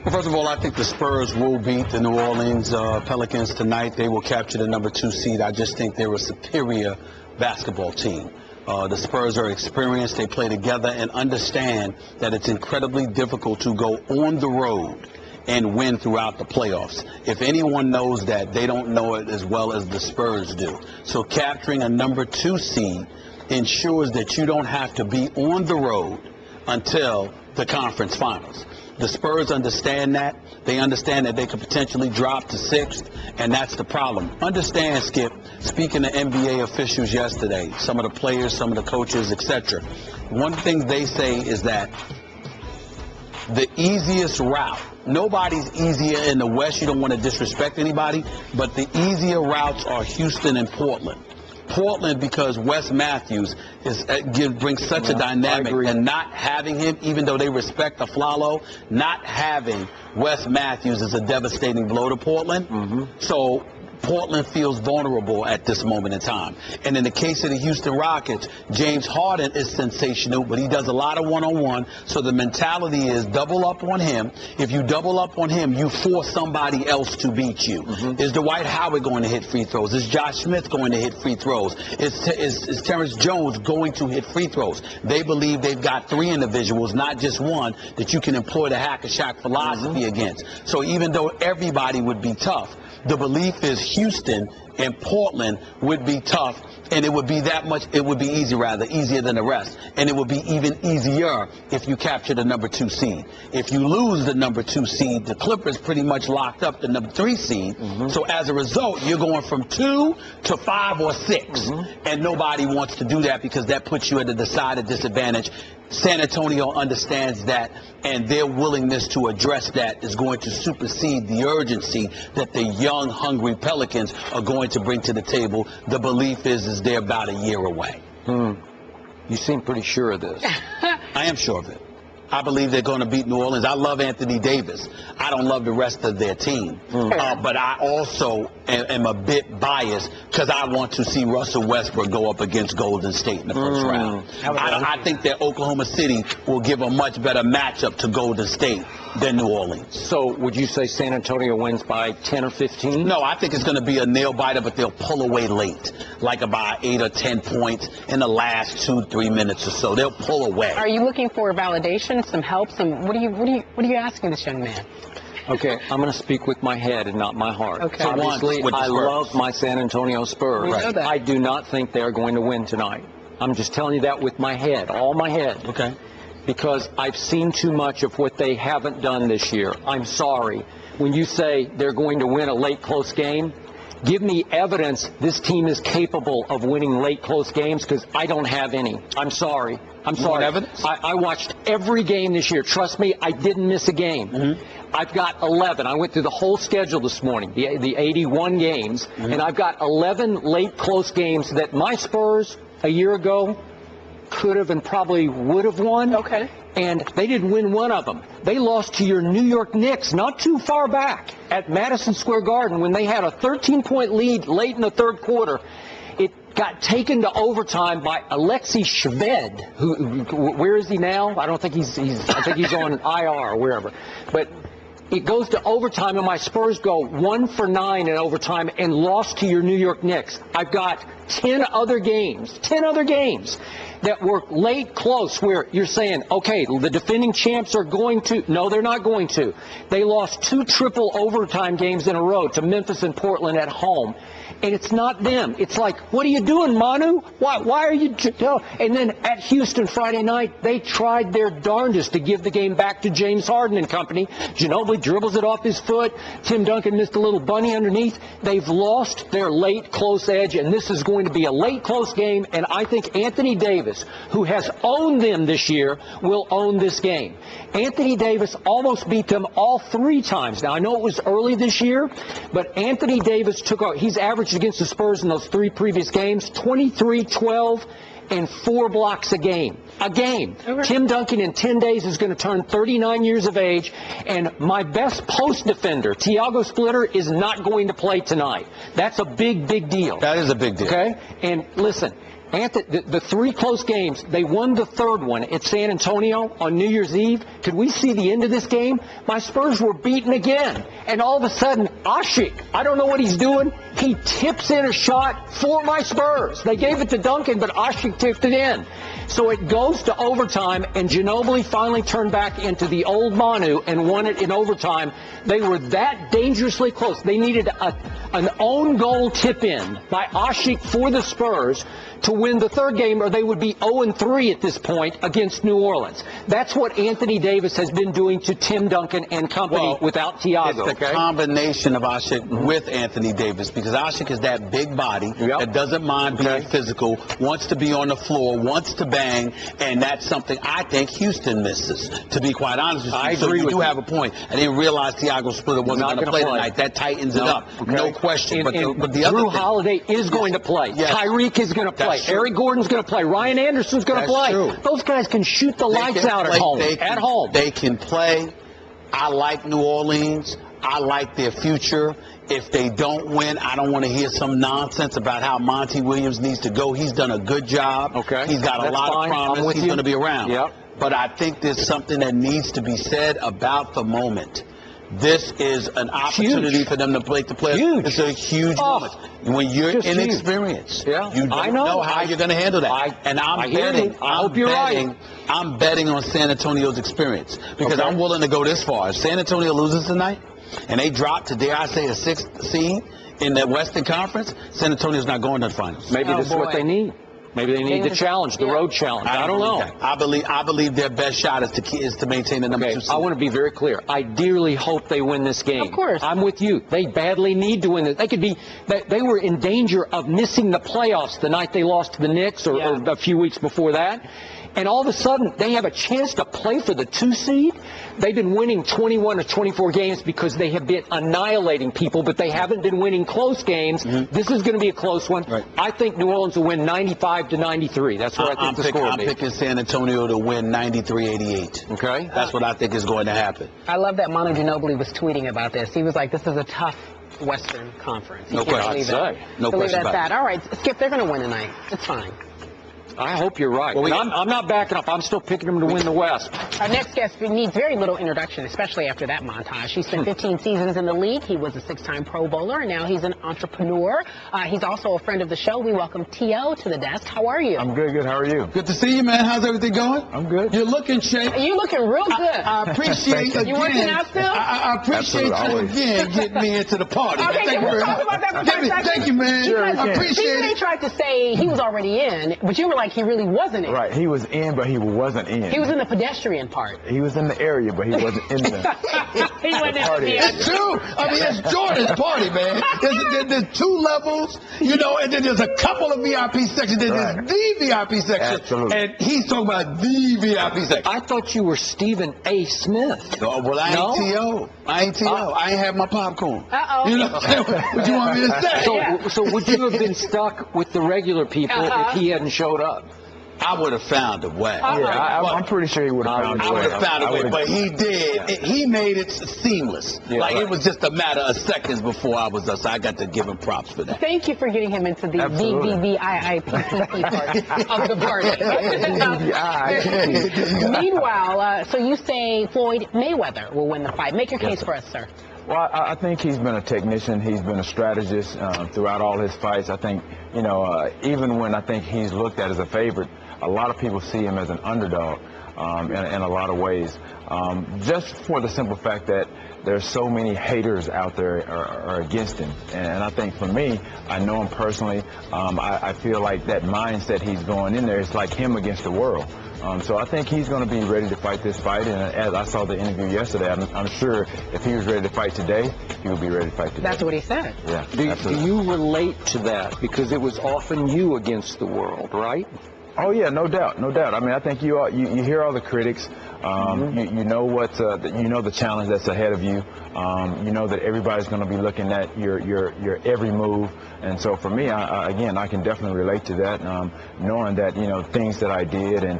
Well, first of all, I think the Spurs will beat the New Orleans Pelicans tonight. They will capture the number 2 seed. I just think they're a superior basketball team. The Spurs are experienced. They play together and understand that it's incredibly difficult to go on the road and win throughout the playoffs. If anyone knows that, they don't know it as well as the Spurs do. So capturing a number 2 seed ensures that you don't have to be on the road until the conference finals. The Spurs understand that. They understand that they could potentially drop to 6th, and that's the problem. Understand, Skip, speaking to NBA officials yesterday, some of the players, some of the coaches, etc., one thing they say is that the easiest route, nobody's easier in the West, you don't want to disrespect anybody, but the easier routes are Houston and Portland. Portland, because Wes Matthews brings such a dynamic, and not having him, even though they respect the Flalo, not having Wes Matthews is a devastating blow to Portland. So Portland feels vulnerable at this moment in time. And in the case of the Houston Rockets, James Harden is sensational, but he does a lot of one-on-one. So the mentality is double up on him. If you double up on him, you force somebody else to beat you. Is Dwight Howard going to hit free throws? Is Josh Smith going to hit free throws? Is Terrence Jones going to hit free throws? They believe they've got 3 individuals, not just one, that you can employ the hack-a-shack philosophy against. So even though everybody would be tough, the belief is Houston and Portland would be tough, and it would be easier than the rest. And it would be even easier if you capture the number 2 seed. If you lose the number 2 seed, the Clippers pretty much locked up the number 3 seed. So as a result, you're going from 2 to 5 or 6. And nobody wants to do that because that puts you at a decided disadvantage. San Antonio understands that, and their willingness to address that is going to supersede the urgency that the young, hungry Pelicans are going to bring to the table. The belief is they're about a year away. You seem pretty sure of this. I am sure of it. I believe they're going to beat New Orleans. I love Anthony Davis. I don't love the rest of their team. But I also am a bit biased because I want to see Russell Westbrook go up against Golden State in the first round. I think that Oklahoma City will give a much better matchup to Golden State than New Orleans. So would you say San Antonio wins by 10 or 15? No, I think it's going to be a nail-biter, but they'll pull away late, like about 8 or 10 points in the last 2-3 minutes or so. They'll pull away. Are you looking for validation, some help, what are you asking this young man? Okay, I'm going to speak with my head and not my heart. Okay. Obviously, I love my San Antonio Spurs. We know that. I do not think they're going to win tonight. I'm just telling you that with my head, all my head. Okay. Because I've seen too much of what they haven't done this year. I'm sorry. When you say they're going to win a late close game, give me evidence this team is capable of winning late close games, because I don't have any. I'm sorry. I'm sorry. You want evidence? I watched every game this year. Trust me, I didn't miss a game. I've got 11. I went through the whole schedule this morning, the 81 games, and I've got 11 late close games that my Spurs a year ago could have and probably would have won. Okay. And they didn't win one of them. They lost to your New York Knicks not too far back at Madison Square Garden when they had a 13-point lead late in the third quarter. It got taken to overtime by Alexei Shved, who where is he now? I don't think I think he's on IR or wherever. But it goes to overtime, and my Spurs go 1 for 9 in overtime and lost to your New York Knicks. I've got 10 other games that were late close where you're saying, okay, the defending champs are going to. No, they're not going to. They lost 2 triple overtime games in a row to Memphis and Portland at home. And it's not them. It's like, what are you doing, Manu? Why are you? And then at Houston Friday night, they tried their darndest to give the game back to James Harden and company. Ginobili dribbles it off his foot. Tim Duncan missed a little bunny underneath. They've lost their late close edge, and this is going to be a late close game. And I think Anthony Davis, who has owned them this year, will own this game. Anthony Davis almost beat them all 3 times. Now, I know it was early this year, but Anthony Davis he's averaged against the Spurs in those 3 previous games, 23, 12, and 4 blocks a game. Okay. Tim Duncan in 10 days is going to turn 39 years of age, and my best post defender, Tiago Splitter, is not going to play tonight. That's a big, big deal. That is a big deal. Okay? And listen, the 3 close games, they won the 3rd one at San Antonio on New Year's Eve. Could we see the end of this game? My Spurs were beaten again. And all of a sudden, Ashik, I don't know what he's doing, he tips in a shot for my Spurs. They gave it to Duncan, but Ashik tipped it in. So it goes to overtime, and Ginobili finally turned back into the old Manu and won it in overtime. They were that dangerously close. They needed an own goal tip-in by Ashik for the Spurs to win the 3rd game, or they would be 0-3 at this point against New Orleans. That's what Anthony Davis has been doing to Tim Duncan and company without Tiago. It's the combination of Ashik with Anthony Davis, because Ashik is that big body that doesn't mind being physical, wants to be on the floor, wants to bang, and that's something I think Houston misses, to be quite honest with you. I agree you with do have a point. I didn't realize Tiago Splitter wasn't going to play tonight. That tightens it up. No question. But the other Drew Holiday is going to play. Yes. Tyreek is going to play. Eric Gordon's going to play. Ryan Anderson's going to play. True. Those guys can shoot the lights out at home. At home. They can play. I like New Orleans. I like their future. If they don't win, I don't want to hear some nonsense about how Monty Williams needs to go. He's done a good job. Okay. He's got a lot of promise. He's going to be around. Yep. But I think there's something that needs to be said about the moment. This is an opportunity for them to play the playoffs. Huge. It's a huge moment. When you're inexperienced, you don't know how you're going to handle that. I'm betting. I hope you're right. I'm betting on San Antonio's experience because I'm willing to go this far. If San Antonio loses tonight and they drop to, dare I say, a 6th seed in the Western Conference, San Antonio's not going to the finals. Maybe this is what they need. Maybe they need the challenge, the road challenge. I don't know. I believe their best shot is to maintain the number 2 seed. I want to be very clear. I dearly hope they win this game. Of course. I'm with you. They badly need to win it. They were in danger of missing the playoffs the night they lost to the Knicks or a few weeks before that. And all of a sudden, they have a chance to play for the 2 seed. They've been winning 21 or 24 games because they have been annihilating people, but they haven't been winning close games. This is going to be a close one. Right. I think New Orleans will win 95-93. That's what I think the score will be. I'm picking San Antonio to win 93-88. Okay. That's what I think is going to happen. I love that Manu Ginobili was tweeting about this. He was like, this is a tough Western Conference. No question about that. All right, Skip, they're going to win tonight. It's fine. I hope you're right. Well, I'm not backing up. I'm still picking them to win the West. Our next guest needs very little introduction, especially after that montage. He spent 15 seasons in the league. He was a 6-time Pro Bowler, and now he's an entrepreneur. He's also a friend of the show. We welcome T.O. to the desk. How are you? I'm good. How are you? Good to see you, man. How's everything going? I'm good. You're looking shape. You're looking real good. I appreciate You working out still? I appreciate you again getting me into the party. Okay, Thank we'll you talk about that for a second. Thank you, man. I appreciate Stephen A. it. tried to say he was already in, but you were like he really wasn't in. Right. He was in, but he wasn't in. He was in the pedestrian part. He was in the area, but he wasn't in the He wasn't in party. It's true. I mean, it's Jordan's party, man. There's 2 levels, and then there's a couple of VIP sections. Then there's the VIP section. Absolutely. And he's talking about the VIP section. I thought you were Stephen A. Smith. Oh, well, I ain't T.O. I ain't ain't have my popcorn. Uh-oh. You know what you want me to say? So would you have been stuck with the regular people if he hadn't showed up? I would have found a way. Yeah, I'm pretty sure he would have found a way. I would have found a way, but he did. He made it seamless. It was just a matter of seconds before I was up, so I got to give him props for that. Thank you for getting him into the VVVIIPPP part of the party. Meanwhile, so you say Floyd Mayweather will win the fight. Make your case for us, sir. Well, I think he's been a technician. He's been a strategist throughout all his fights. I think, even when I think he's looked at as a favorite, a lot of people see him as an underdog in a lot of ways. Just for the simple fact that there's so many haters out there are against him. And I think for me, I know him personally. I feel like that mindset he's going in there is like him against the world. So I think he's going to be ready to fight this fight. And as I saw the interview yesterday, I'm sure if he was ready to fight today, he would be ready to fight today. That's what he said. Yeah. Do you relate to that? Because it was often you against the world, right? Oh yeah, no doubt. I mean, I think you hear all the critics. You know what you know the challenge that's ahead of you. You know that everybody's going to be looking at your every move. And so for me, I can definitely relate to that. Knowing that things that I did and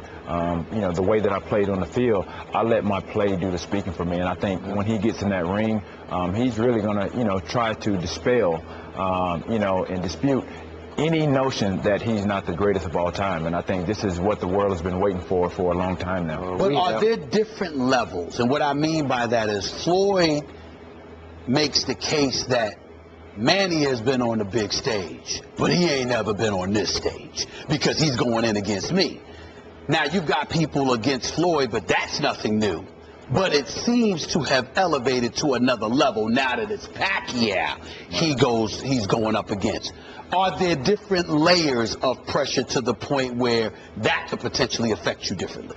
the way that I played on the field, I let my play do the speaking for me. And I think when he gets in that ring, he's really going to try to dispel and dispute any notion that he's not the greatest of all time. And I think this is what the world has been waiting for a long time now. But are there different levels? And what I mean by that is Floyd makes the case that Manny has been on the big stage, but he ain't never been on this stage because he's going in against me. Now, you've got people against Floyd, but that's nothing new. But it seems to have elevated to another level now that it's Pacquiao he's going up against. Are there different layers of pressure to the point where that could potentially affect you differently?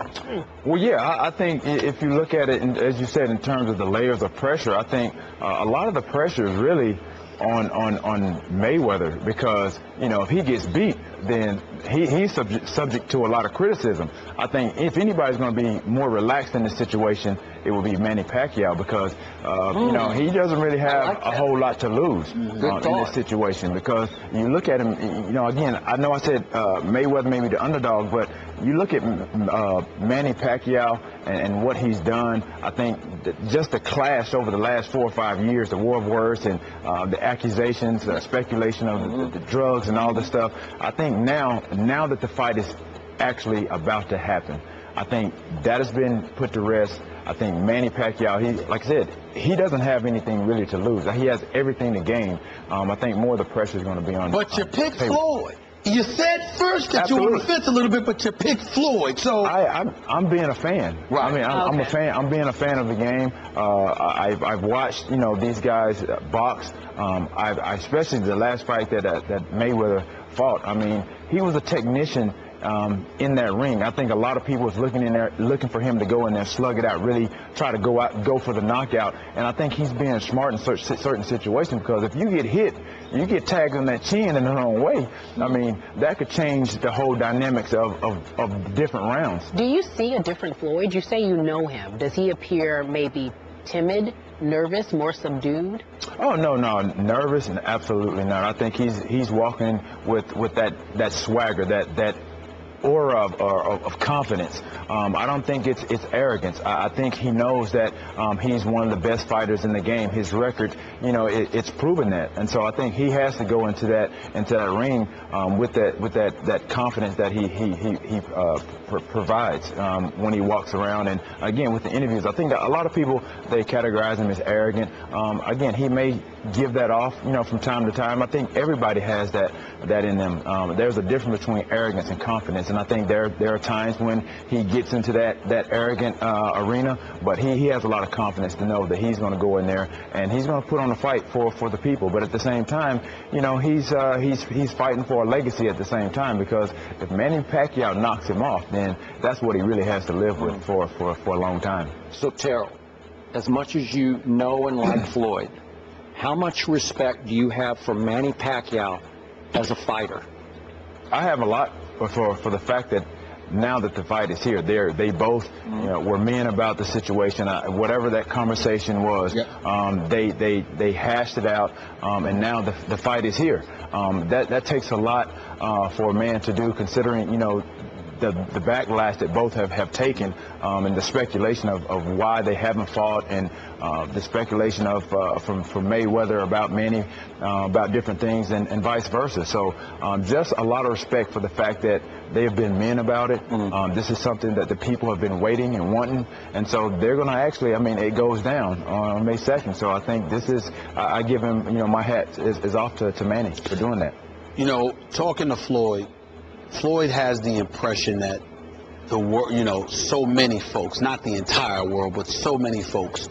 Well, yeah, I think if you look at it, as you said, in terms of the layers of pressure, I think a lot of the pressure is really on Mayweather because, if he gets beat, then he's subject to a lot of criticism. I think if anybody's going to be more relaxed in this situation, it will be Manny Pacquiao because, he doesn't really have a whole lot to lose in this situation because you look at him, again, I know I said Mayweather may be the underdog, but you look at Manny Pacquiao and what he's done. I think just the clash over the last 4 or 5 years, the war of words and the accusations, speculation of the drugs and all this stuff. I think now that the fight is actually about to happen, I think that has been put to rest. I think Manny Pacquiao, like I said, he doesn't have anything really to lose. He has everything to gain. I think more of the pressure is going to be on. But you picked Floyd. You said first that you were on the fence a little bit, but you picked Floyd. So I'm being a fan. Right. I mean, I'm a fan. I'm being a fan of the game. I've watched these guys box. I especially the last fight that Mayweather fought. I mean, he was a technician in that ring. I think a lot of people was looking in there, looking for him to go in there, slug it out, really try to go for the knockout. And I think he's being smart in certain situations, because if you get hit, you get tagged on that chin in the wrong way. I mean, that could change the whole dynamics of different rounds. Do you see a different Floyd? You say you know him. Does he appear maybe timid, nervous, more subdued? Oh, no, nervous and absolutely not. I think he's walking with that swagger, that aura of confidence. I don't think it's arrogance. I think he knows that he's one of the best fighters in the game. His record, it's proven that, and so I think he has to go into that ring with that confidence that he provides when he walks around. And again, with the interviews, I think that a lot of people, they categorize him as arrogant. Again, he may give that off, from time to time. I think everybody has that in them. There's a difference between arrogance and confidence. And I think there are times when he gets into that arrogant arena, but he has a lot of confidence to know that he's going to go in there and he's going to put on a fight for the people. But at the same time, he's fighting for a legacy at the same time, because if Manny Pacquiao knocks him off, then that's what he really has to live with for a long time. So, Terrell, as much as you know and like Floyd, how much respect do you have for Manny Pacquiao as a fighter? I have a lot for the fact that now that the fight is here, they both were men about the situation. Whatever that conversation was, they hashed it out, and now the fight is here. That takes a lot for a man to do, considering the backlash that both have taken, and the speculation of why they haven't fought, and the speculation from Mayweather about Manny, about different things, and vice versa. So just a lot of respect for the fact that they have been men about it. This is something that the people have been waiting and wanting, and so they're going to actually, it goes down on May 2nd. So I think this is, I give him, my hat is off to Manny for doing that. Talking to Floyd has the impression that the world, so many folks, not the entire world, but so many folks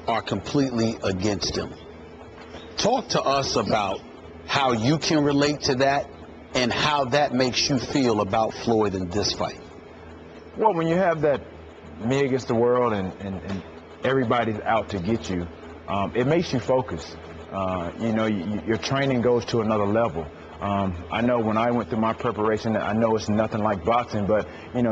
are completely against him. Talk to us about how you can relate to that and how that makes you feel about Floyd in this fight. Well, when you have that me against the world and everybody's out to get you, it makes you focus. Your training goes to another level. I know when I went through my preparation, I know it's nothing like boxing, but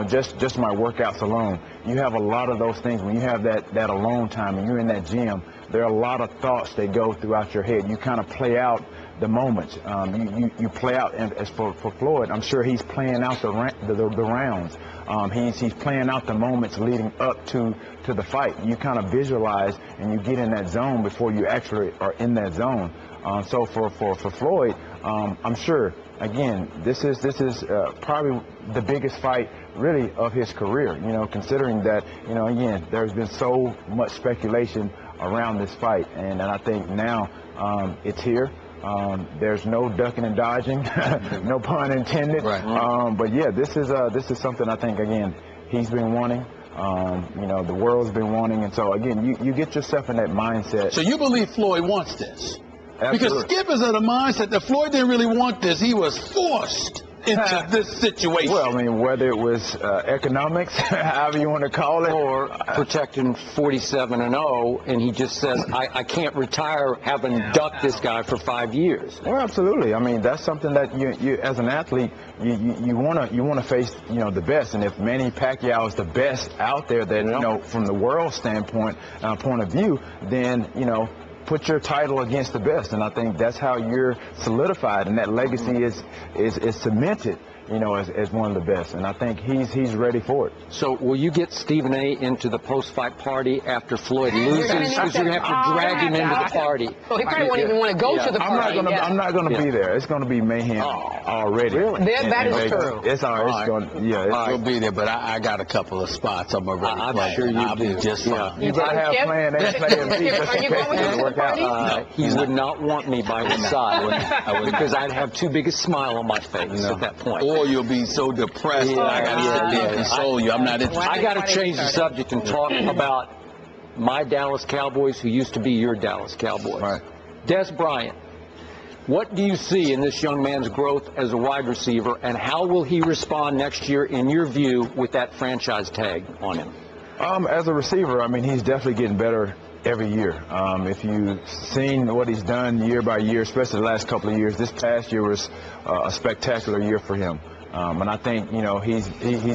just my workouts alone, you have a lot of those things. When you have that alone time and you're in that gym, there are a lot of thoughts that go throughout your head. You kind of play out the moments. You play out, and as for Floyd, I'm sure he's playing out the rounds. He's playing out the moments leading up to the fight. You kind of visualize and you get in that zone before you actually are in that zone. So for Floyd, I'm sure, again, this is probably the biggest fight really of his career, considering that, again, there's been so much speculation around this fight, and I think now it's here. There's no ducking and dodging, no pun intended. Right. But yeah, this is something I think, again, he's been wanting. The world's been wanting, and so again, you get yourself in that mindset. So you believe Floyd wants this? Absolutely. Because Skip is of the mindset that Floyd didn't really want this. He was forced into this situation. Well, whether it was economics, however you want to call it, or protecting 47-0, and he just says, I can't retire having ducked this guy for 5 years. Well, absolutely. That's something that you as an athlete, you want to face, the best. And if Manny Pacquiao is the best out there, that from the world standpoint, point of view, then put your title against the best, and I think that's how you're solidified, and that legacy is cemented, you know, as one of the best, and I think he's ready for it. So will you get Stephen A. into the post-fight party after Floyd loses? Because you're going to have to drag him into the party. Well, he probably won't even want to go to the party. I'm not going to be there. It's going to be mayhem already. Really? That is true. It's going to be there, but I got a couple of spots I'm already playing. I'm sure you do. Just fine. You better have plan A, plan B, just in case it doesn't work out. He would not want me by his side because I'd have too big a smile on my face at that point. Or you'll be so depressed that I got to sit there and console you. I'm not interested. I got to change the subject and talk about my Dallas Cowboys, who used to be your Dallas Cowboys. Right. Des Bryant, what do you see in this young man's growth as a wide receiver, and how will he respond next year, in your view, with that franchise tag on him? As a receiver, I mean, he's definitely getting better every year. If you've seen what he's done year by year, especially the last couple of years, this past year was a spectacular year for him. And I think, you know, he's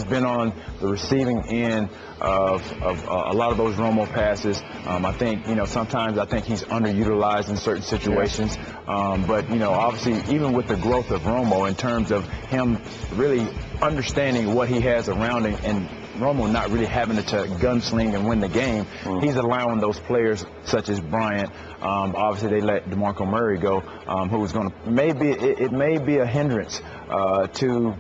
been on the receiving end of a lot of those Romo passes. I think, you know, sometimes I think he's underutilized in certain situations. But, you know, obviously, even with the growth of Romo in terms of him really understanding what he has around him and Romo not really having to gunsling and win the game, he's allowing those players such as Bryant. Obviously, they let DeMarco Murray go, who's going to it may be a hindrance to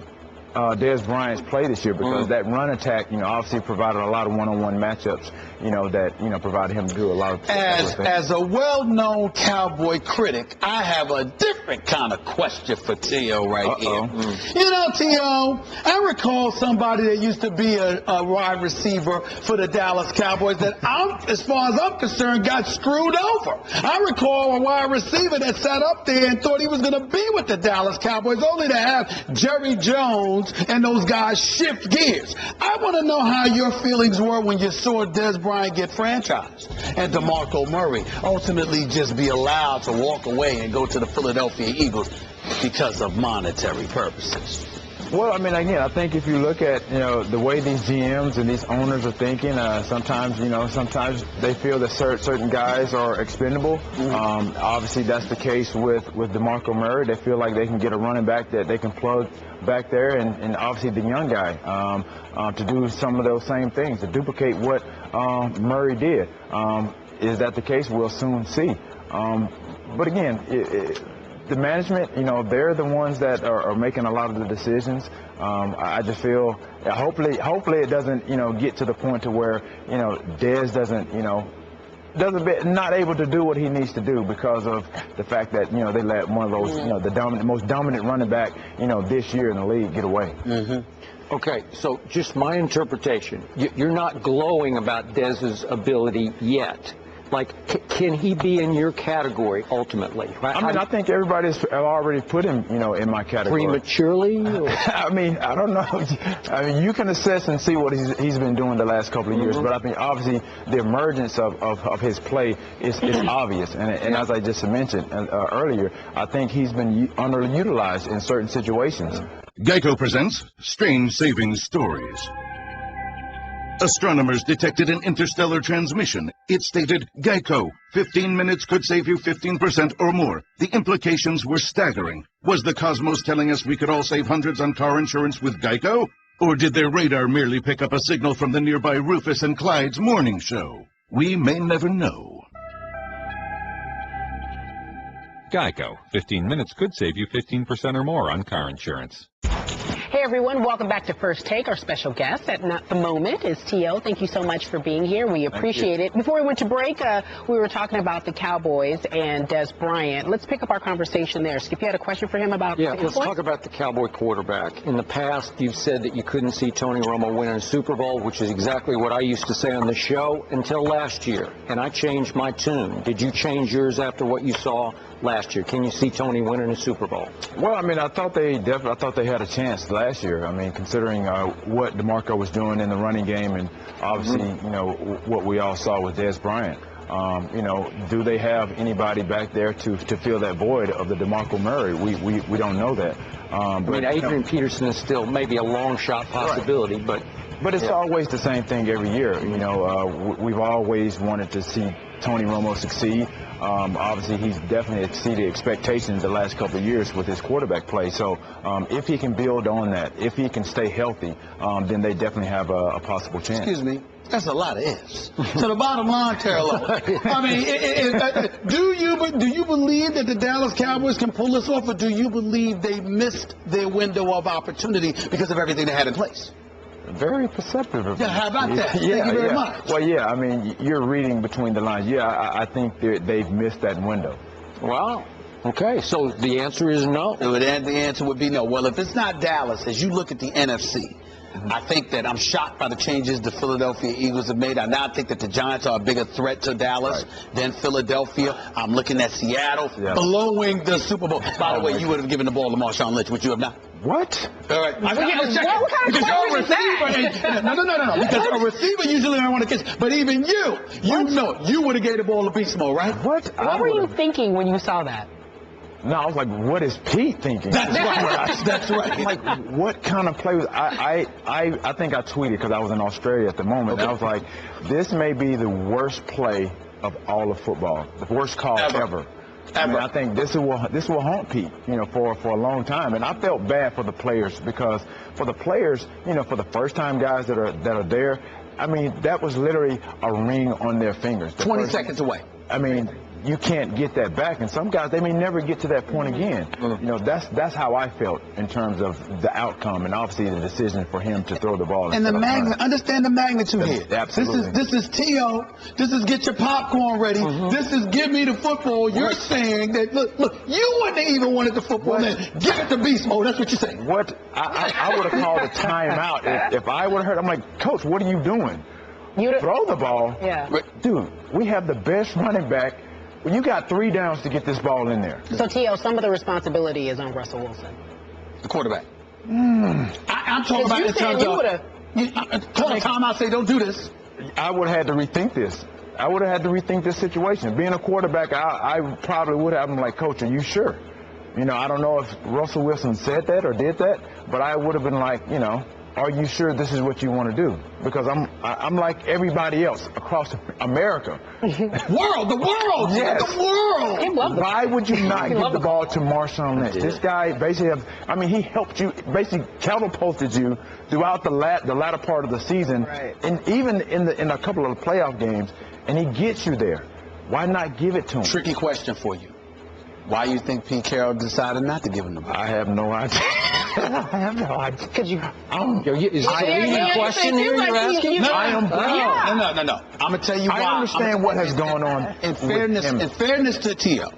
Des Bryant's play this year, because that run attack, you know, obviously provided a lot of one-on-one matchups, you know, that, you know, provided him to do a lot of things. As a well-known Cowboy critic, I have a different kind of question for T.O. right here. You know, T.O., I recall somebody that used to be a wide receiver for the Dallas Cowboys that, as far as I'm concerned, got screwed over. I recall a wide receiver that sat up there and thought he was going to be with the Dallas Cowboys, only to have Jerry Jones and those guys shift gears. I want to know how your feelings were when you saw Des Bryant get franchised and DeMarco Murray ultimately just be allowed to walk away and go to the Philadelphia Eagles because of monetary purposes. Well, I mean, again, I think if you look at, you know, the way these GMs and these owners are thinking, sometimes, you know, sometimes they feel that certain guys are expendable. Obviously, that's the case with DeMarco Murray. They feel like they can get a running back that they can plug back there, and obviously the young guy to do some of those same things, to duplicate what Murray did. Is that the case? We'll soon see. But again, the management, you know, they're the ones that are making a lot of the decisions. I just feel, hopefully it doesn't, you know, get to the point to where, you know, Dez doesn't, you know, not able to do what he needs to do because of the fact that, you know, they let one of those, you know, the most dominant running back, you know, this year in the league get away. Okay, so just my interpretation, you're not glowing about Dez's ability yet. Like, can he be in your category ultimately? I mean, I think everybody's already put him, you know, in my category. Prematurely? I mean, I don't know. I mean, you can assess and see what he's been doing the last couple of years, but I think obviously the emergence of his play is obvious. And as I just mentioned earlier, I think he's been underutilized in certain situations. Geico presents Strange Savings Stories. Astronomers detected an interstellar transmission. It stated, Geico, 15 minutes could save you 15% or more. The implications were staggering. Was the cosmos telling us we could all save hundreds on car insurance with Geico? Or did their radar merely pick up a signal from the nearby Rufus and Clyde's morning show? We may never know. Geico, 15 minutes could save you 15% or more on car insurance. Hey everyone, welcome back to First Take. Our special guest at the moment is T.O. Thank you so much for being here. We appreciate it. Before we went to break, we were talking about the Cowboys and Des Bryant. Let's pick up our conversation there. Skip, you had a question for him about... Yeah, let's talk about the Cowboy quarterback. In the past, you've said that you couldn't see Tony Romo winning a Super Bowl, which is exactly what I used to say on the show until last year. And I changed my tune. Did you change yours after what you saw last year? Can you see Tony winning a Super Bowl? Well, I mean, I thought they had a chance last year. I mean, considering what DeMarco was doing in the running game, and obviously, you know, what we all saw with Des Bryant. You know, do they have anybody back there to fill that void of the DeMarco Murray? We don't know that. I mean, Adrian Peterson is still maybe a long shot possibility, but it's always the same thing every year. You know, we've always wanted to see Tony Romo succeed. Obviously, he's definitely exceeded expectations the last couple of years with his quarterback play. So if he can build on that, if he can stay healthy, then they definitely have a possible chance. Excuse me. That's a lot of ifs. So the bottom line, Terrell Owens, I mean, do you believe that the Dallas Cowboys can pull this off, or do you believe they missed their window of opportunity because of everything they had in place? Very perceptive of Yeah, how about that? Yeah, Thank you very much. Well, yeah, I mean, you're reading between the lines. Yeah, I think they've missed that window. Wow. Okay, so the answer is no. The answer would be no. Well, if it's not Dallas, as you look at the NFC, I think that I'm shocked by the changes the Philadelphia Eagles have made. I now think that the Giants are a bigger threat to Dallas than Philadelphia. I'm looking at Seattle blowing the Super Bowl. By the way, you would have given the ball to Marshawn Lynch, which you have not. What? All right. I was checking. What kind of Because you're a question is receiver. No. Because a receiver usually don't want to catch. But even you know, you would have gave the ball to Beast Mode, right? What were you thinking when you saw that? No, I was like, what is Pete thinking? That's right. That's right. Like, what kind of play was I think I tweeted because I was in Australia at the moment. And I was like, this may be the worst play of all of football, the worst call ever. I mean, I think this will haunt Pete, for a long time. And I felt bad for the players because for the players, for the first-time guys that are there, I mean, that was literally a ring on their fingers. 20 seconds away. I mean, you can't get that back, and some guys, they may never get to that point again. That's how I felt in terms of the outcome, and obviously the decision for him to throw the ball. And understand the magnitude here. Absolutely. This is T.O. This is get your popcorn ready. This is give me the football. You're saying that, look, you wouldn't have even wanted the football. Then give it to Beast Mode. That's what you're saying. What? I would have called a timeout if I would have heard. I'm like, Coach, what are you doing? Throw the ball. Yeah. Dude, we have the best running back. You got 3 downs to get this ball in there. So, T.O., some of the responsibility is on Russell Wilson. The quarterback. I'm talking about in terms of... Call a timeout, say, don't do this. I would have had to rethink this. I would have had to rethink this situation. Being a quarterback, I probably would have been like, Coach, are you sure? I don't know if Russell Wilson said that or did that, but I would have been like, are you sure this is what you want to do? Because I'm like everybody else across America. The world! Yes. The world! Why would you not give the ball to Marshawn Lynch? This guy basically he helped you, basically catapulted you throughout the latter part of the season, and even in a couple of playoff games, and he gets you there. Why not give it to him? Tricky question for you. Why do you think Pete Carroll decided not to give him the ball? I have no idea. I have no idea. Could you? Is this a leading question here you're asking? No, I am. No. I'm gonna tell you why. I understand what has gone on. In fairness to T.O.,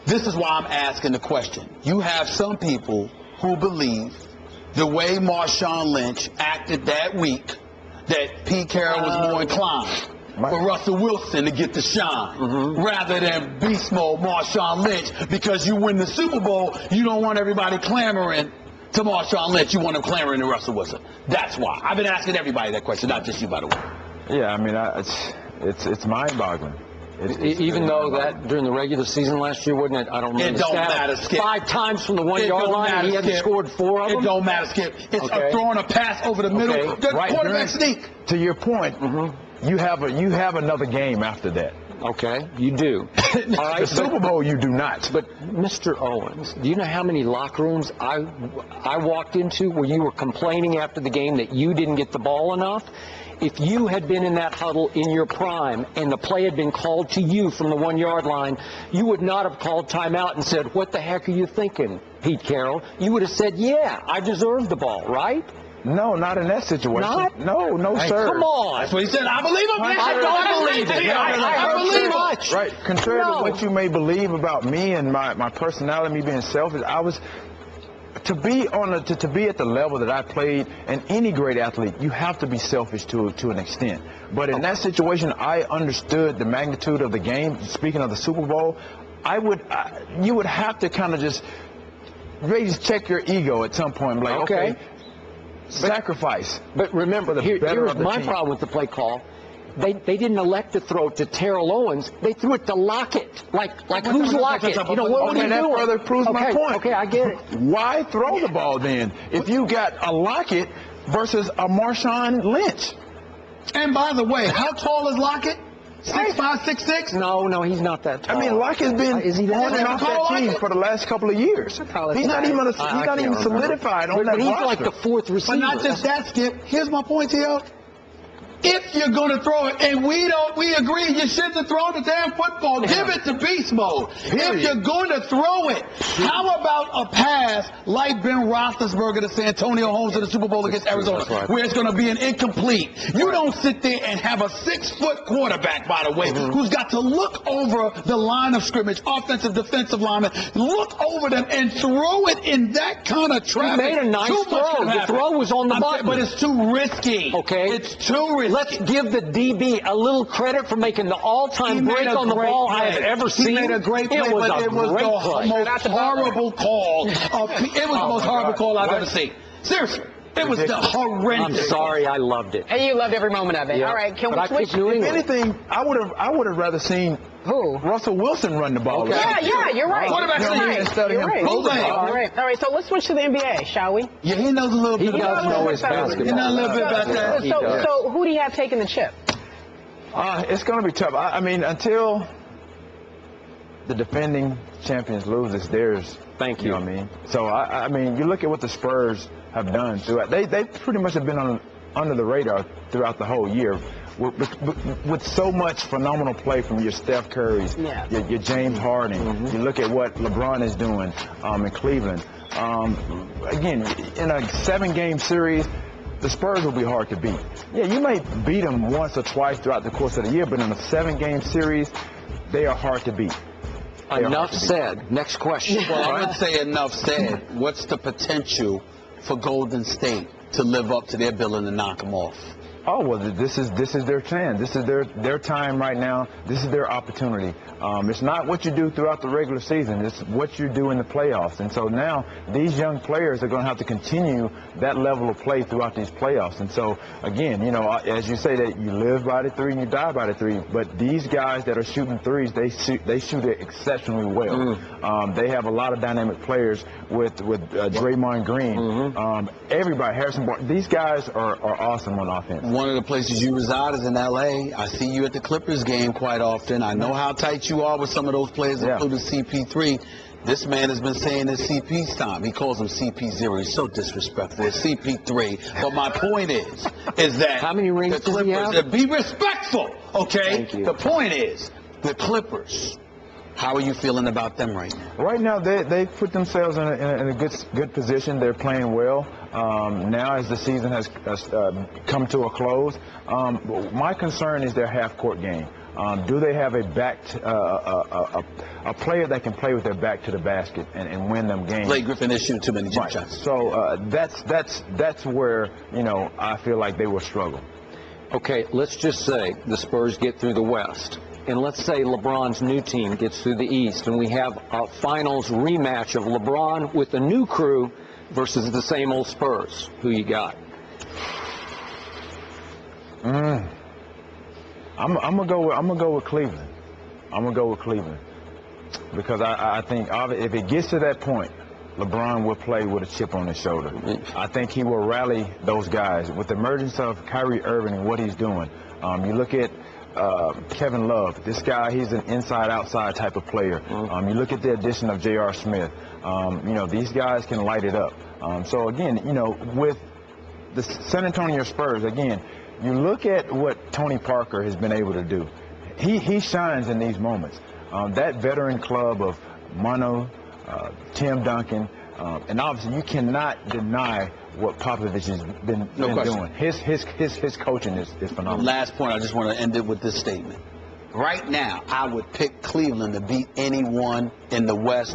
this is why I'm asking the question. You have some people who believe the way Marshawn Lynch acted that week, that Pete Carroll was more inclined for Russell Wilson to get the shine rather than beast mode Marshawn Lynch, because you win the Super Bowl, you don't want everybody clamoring to Marshawn Lynch. You want them clamoring to Russell Wilson. That's why. I've been asking everybody that question, not just you, by the way. Yeah, I mean, it's mind-boggling. Even though that during the regular season last year, wasn't it? I don't remember. It don't matter, Skip. 5 times from the 1-yard line, he hadn't scored 4 of them. It don't matter, Skip. It's throwing a pass over the middle. The quarterback sneak. To your point, you have another game after that. Okay, you do. All right, the Super Bowl, you do not. But Mr. Owens, do you know how many locker rooms I walked into where you were complaining after the game that you didn't get the ball enough? If you had been in that huddle in your prime and the play had been called to you from the 1-yard line, you would not have called timeout and said, "What the heck are you thinking, Pete Carroll?" You would have said, "Yeah, I deserve the ball," right? No, not in that situation. Not? No, sir. Come on. That's what he said. I believe him. I don't believe it. I believe much. Right. Contrary to what you may believe about me and my personality, me being selfish, to be at the level that I played, and any great athlete, you have to be selfish to an extent. But in that situation, I understood the magnitude of the game. Speaking of the Super Bowl, you would have to kind of just really check your ego at some point. Like, okay. Sacrifice. But remember, here's my problem with the play call. They didn't elect to throw it to Terrell Owens. They threw it to Lockett. Like who's Lockett? What are you doing? That further proves my point. Okay, I get it. Why throw the ball then if you got a Lockett versus a Marshawn Lynch? And by the way, how tall is Lockett? 6'5", 6'6"? No, he's not that tall. I mean, Locke has been Is he on that and off tall that team like it? for the last couple of years. He's not even solidified on that But he's roster. like the fourth receiver. But not just that, Skip. Here's my point to you. If you're going to throw it, and we agree you shouldn't have thrown the damn football, give it to beast mode. If you're going to throw it, how about a pass like Ben Roethlisberger to Santonio Holmes in the Super Bowl against Arizona, where it's going to be an incomplete? You don't sit there and have a 6-foot quarterback, by the way, who's got to look over the line of scrimmage, offensive, defensive lineman, look over them and throw it in that kind of traffic. He made a nice throw. The throw was on the button. But it's too risky. Okay. It's too risky. Let's give the DB a little credit for making the all-time break on the ball I have ever seen. He made a great play, but it was the most horrible call. It was the most horrible call I've ever seen. Seriously. It was the horrendous. I'm sorry, I loved it. And you loved every moment of it. Yeah. All right, can But we switch? If anything, I would have rather seen Russell Wilson run the ball. Okay. Yeah, you're right. Quarterback You're right. instead of You're him right. throwing the ball. All right, so let's switch to the NBA, shall we? Yeah, he knows a little bit He about does know his basketball. He knows a little bit about that. So who do you have taking the chip? It's going to be tough. I mean, until the defending champions lose, it's theirs. Thank you. You know what I mean? So, I mean, you look at what the Spurs have done throughout. They pretty much have been under the radar throughout the whole year with so much phenomenal play from your Steph Currys, your James Harden. You look at what LeBron is doing in Cleveland. Again, in a 7-game series, the Spurs will be hard to beat. Yeah, you may beat them once or twice throughout the course of the year, but in a 7-game series, they are hard to beat. Enough said. Next question. Well, I would say enough said. What's the potential for Golden State to live up to their billing and knock them off? Oh, well, this is their chance. This is their time right now. This is their opportunity. It's not what you do throughout the regular season. It's what you do in the playoffs. And so now these young players are going to have to continue that level of play throughout these playoffs. And so, again, you know, as you say that you live by the 3 and you die by the 3, but these guys that are shooting threes, they shoot it exceptionally well. They have a lot of dynamic players with Draymond Green. Everybody, Harrison Barnes, these guys are awesome on offense. One of the places you reside is in L.A. I see you at the Clippers game quite often. I know how tight you are with some of those players, including CP3. This man has been saying it's CP's time. He calls him CP0. He's so disrespectful. It's CP3. But my point is that how many rings the Clippers, does he have? be respectful, okay? Thank you. The point is, the Clippers, how are you feeling about them right now? Right now, they put themselves in a good position. They're playing well. Now, as the season has come to a close, my concern is their half-court game. Do they have a player that can play with their back to the basket and win them games? Blake Griffin is shooting too many jump shots. So that's where, you know, I feel like they will struggle. Okay, let's just say the Spurs get through the West. And let's say LeBron's new team gets through the East, and we have a finals rematch of LeBron with the new crew versus the same old Spurs. Who you got? I'm gonna go with Cleveland. I'm gonna go with Cleveland because I think if it gets to that point, LeBron will play with a chip on his shoulder. I think he will rally those guys with the emergence of Kyrie Irving and what he's doing. You look at Kevin Love, this guy, he's an inside-outside type of player. You look at the addition of J.R. Smith. You know, these guys can light it up. So, again, you know, with the San Antonio Spurs, again, you look at what Tony Parker has been able to do. He shines in these moments. That veteran club of Manu, Tim Duncan, and obviously you cannot deny what Popovich has been doing. His coaching is phenomenal. Last point, I just want to end it with this statement. Right now, I would pick Cleveland to beat anyone in the West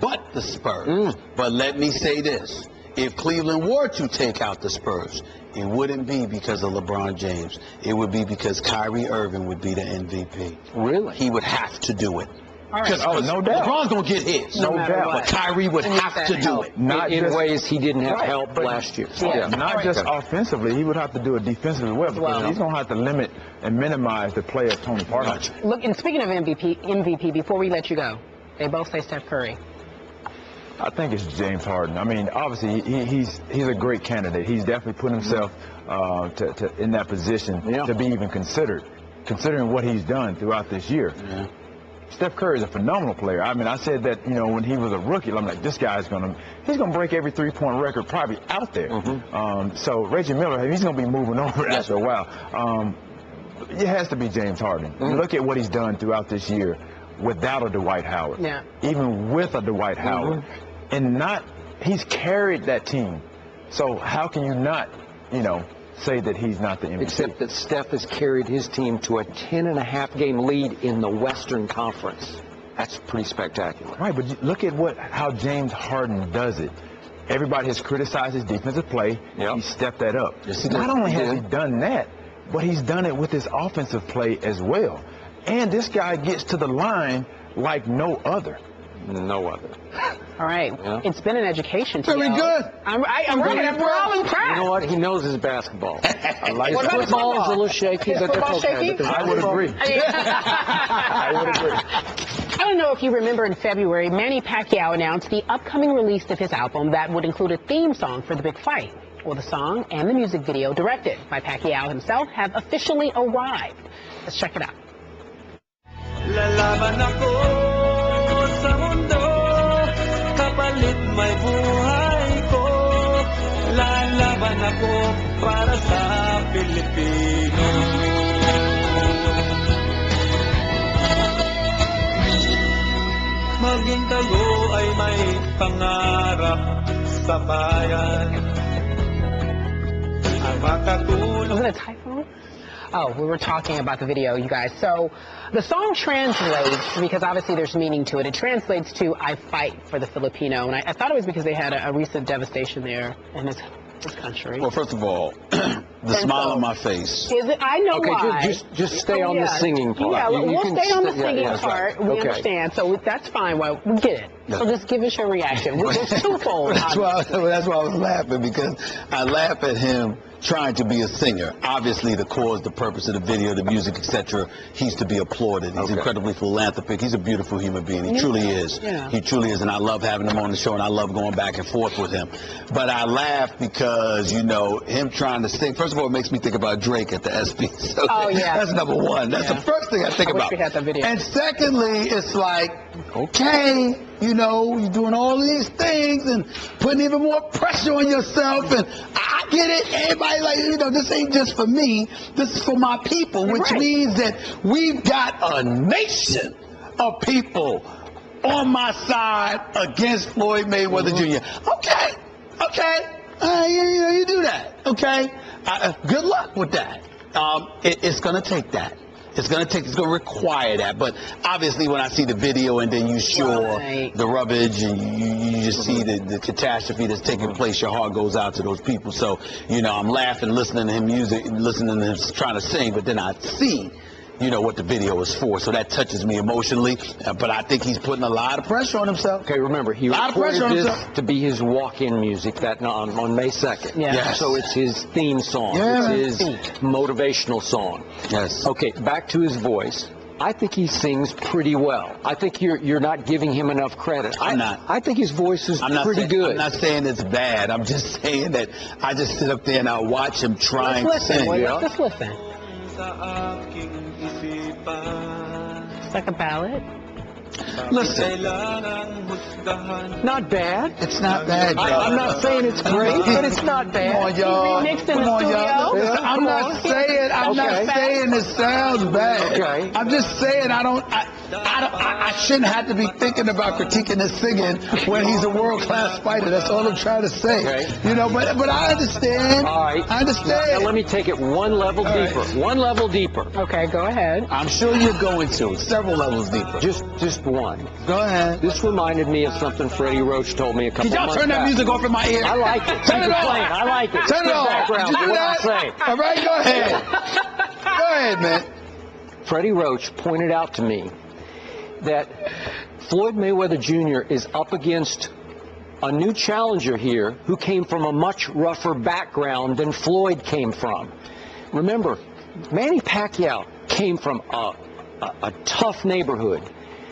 but the Spurs. But let me say this. If Cleveland were to take out the Spurs, it wouldn't be because of LeBron James. It would be because Kyrie Irving would be the MVP. Really? He would have to do it. Oh, no doubt. LeBron's going to get his. No doubt. But Kyrie would have to do it. In ways he didn't have help last year. Not just offensively, he would have to do it defensively as well because he's going to have to limit and minimize the play of Tony Parker. Look, and speaking of MVP, before we let you go, they both say Steph Curry. I think it's James Harden. I mean, obviously, he's a great candidate. He's definitely put himself in that position to be even considered. considering what he's done throughout this year. Yeah. Steph Curry is a phenomenal player. I mean, I said that, you know, when he was a rookie, I'm like, this guy's he's gonna break every three-point record probably out there. So Reggie Miller, he's gonna be moving over after a while. It has to be James Harden. Look at what he's done throughout this year without a Dwight Howard. Yeah. Even with a Dwight Howard. And he's carried that team. So how can you not, you know, say that he's not the MVP? Except that Steph has carried his team to a 10.5-game lead in the Western Conference. That's pretty spectacular. Right, but look at how James Harden does it. Everybody has criticized his defensive play. He stepped that up. Not only has he done that, but he's done it with his offensive play as well. And this guy gets to the line like no other. No other. All right. It's been an education to Very good. I'm all impressed. You know what? He knows his basketball. I like What about Football is a football? little shaky, Is but that's football okay. shaky? I would agree. I would agree. I don't know if you remember in February, Manny Pacquiao announced the upcoming release of his album that would include a theme song for the big fight. Well, the song and the music video directed by Pacquiao himself have officially arrived. Let's check it out. Lalaban ako sa mundo, kapalit may buhay ko. Lalaban ako para sa Pilipino. Maging tayo ay may pangarap sa bayan. Ang makatulong. Was it a typo? Oh, we were talking about the video, you guys. So the song translates, because obviously there's meaning to it, it translates to I fight for the Filipino. And I thought it was because they had a recent devastation there in his country. Well, first of all, the smile on my face. Is it? I know why. Okay, just stay on the singing part. Yeah, You we'll can stay on the stay- singing yeah, that's part. right. We Okay. understand. So that's fine. Well, we get it. So just give us your reaction. It's twofold. That's why I was laughing, because I laugh at him trying to be a singer. Obviously, the cause, the purpose of the video, the music, etc., he's to be applauded. He's incredibly philanthropic. He's a beautiful human being. He truly is. Yeah. He truly is, and I love having him on the show, and I love going back and forth with him. But I laugh because, you know, him trying to sing, first of all, it makes me think about Drake at the SB. So Oh, yeah. That's number one. That's the first thing I think I wish about. we had that video. And secondly, it's like, okay, you know, you're doing all these things and putting even more pressure on yourself, and I get it. Everybody, like, you know, this ain't just for me. This is for my people, which means that we've got a nation of people on my side against Floyd Mayweather Jr. Okay, you do that. Okay, good luck with that. It's gonna take that. It's going to require that. But obviously when I see the video and then you saw the rubbish and you just see the catastrophe that's taking place, your heart goes out to those people. So, you know, I'm laughing, listening to him music, listening to him trying to sing, but then I see, you know, what the video is for. So that touches me emotionally. But I think he's putting a lot of pressure on himself. Okay, remember, he recorded this to be his walk-in music that on May 2nd. Yeah. Yes. So it's his theme song. Yeah. It's his motivational song. Yes. Okay, back to his voice. I think he sings pretty well. I think you're not giving him enough credit. I'm not. I think his voice is pretty good. I'm not saying it's bad. I'm just saying that I just sit up there and I watch him trying to Let's listen. sing. Let's just listen. It's like a ballad. Listen. Not bad. It's not bad, y'all. I'm not saying it's great, but it's not bad. Come on, y'all. Remixed in Come the on, y'all. studio? Listen, I'm not saying it sounds bad. Okay. I'm just saying I shouldn't have to be thinking about critiquing his singing when he's a world-class fighter. That's all I'm trying to say. Okay. You know, but I understand. All right. I understand. Now let me take it one level deeper. One level deeper. Okay, go ahead. I'm sure you're going to. Several levels deeper. Just one. Go ahead. This reminded me of something Freddie Roach told me a couple Can y'all months turn that back. music off in my ear? I like it. Turn Keep it off. playing. I like it. Turn it Good off. background Did you to do what that? I'm saying. All right, go ahead. Go ahead, man. Freddie Roach pointed out to me that Floyd Mayweather Jr. is up against a new challenger here who came from a much rougher background than Floyd came from. Remember, Manny Pacquiao came from a tough neighborhood.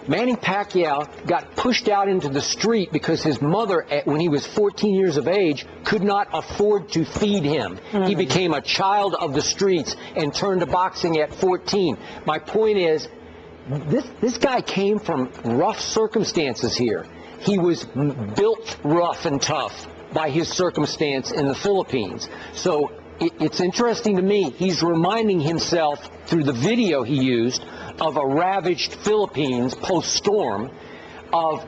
Manny Pacquiao got pushed out into the street because his mother, when he was 14 years of age, could not afford to feed him. He became a child of the streets and turned to boxing at 14. My point is, this guy came from rough circumstances here. He was built rough and tough by his circumstance in the Philippines. So it's interesting to me, he's reminding himself through the video he used of a ravaged Philippines post-storm of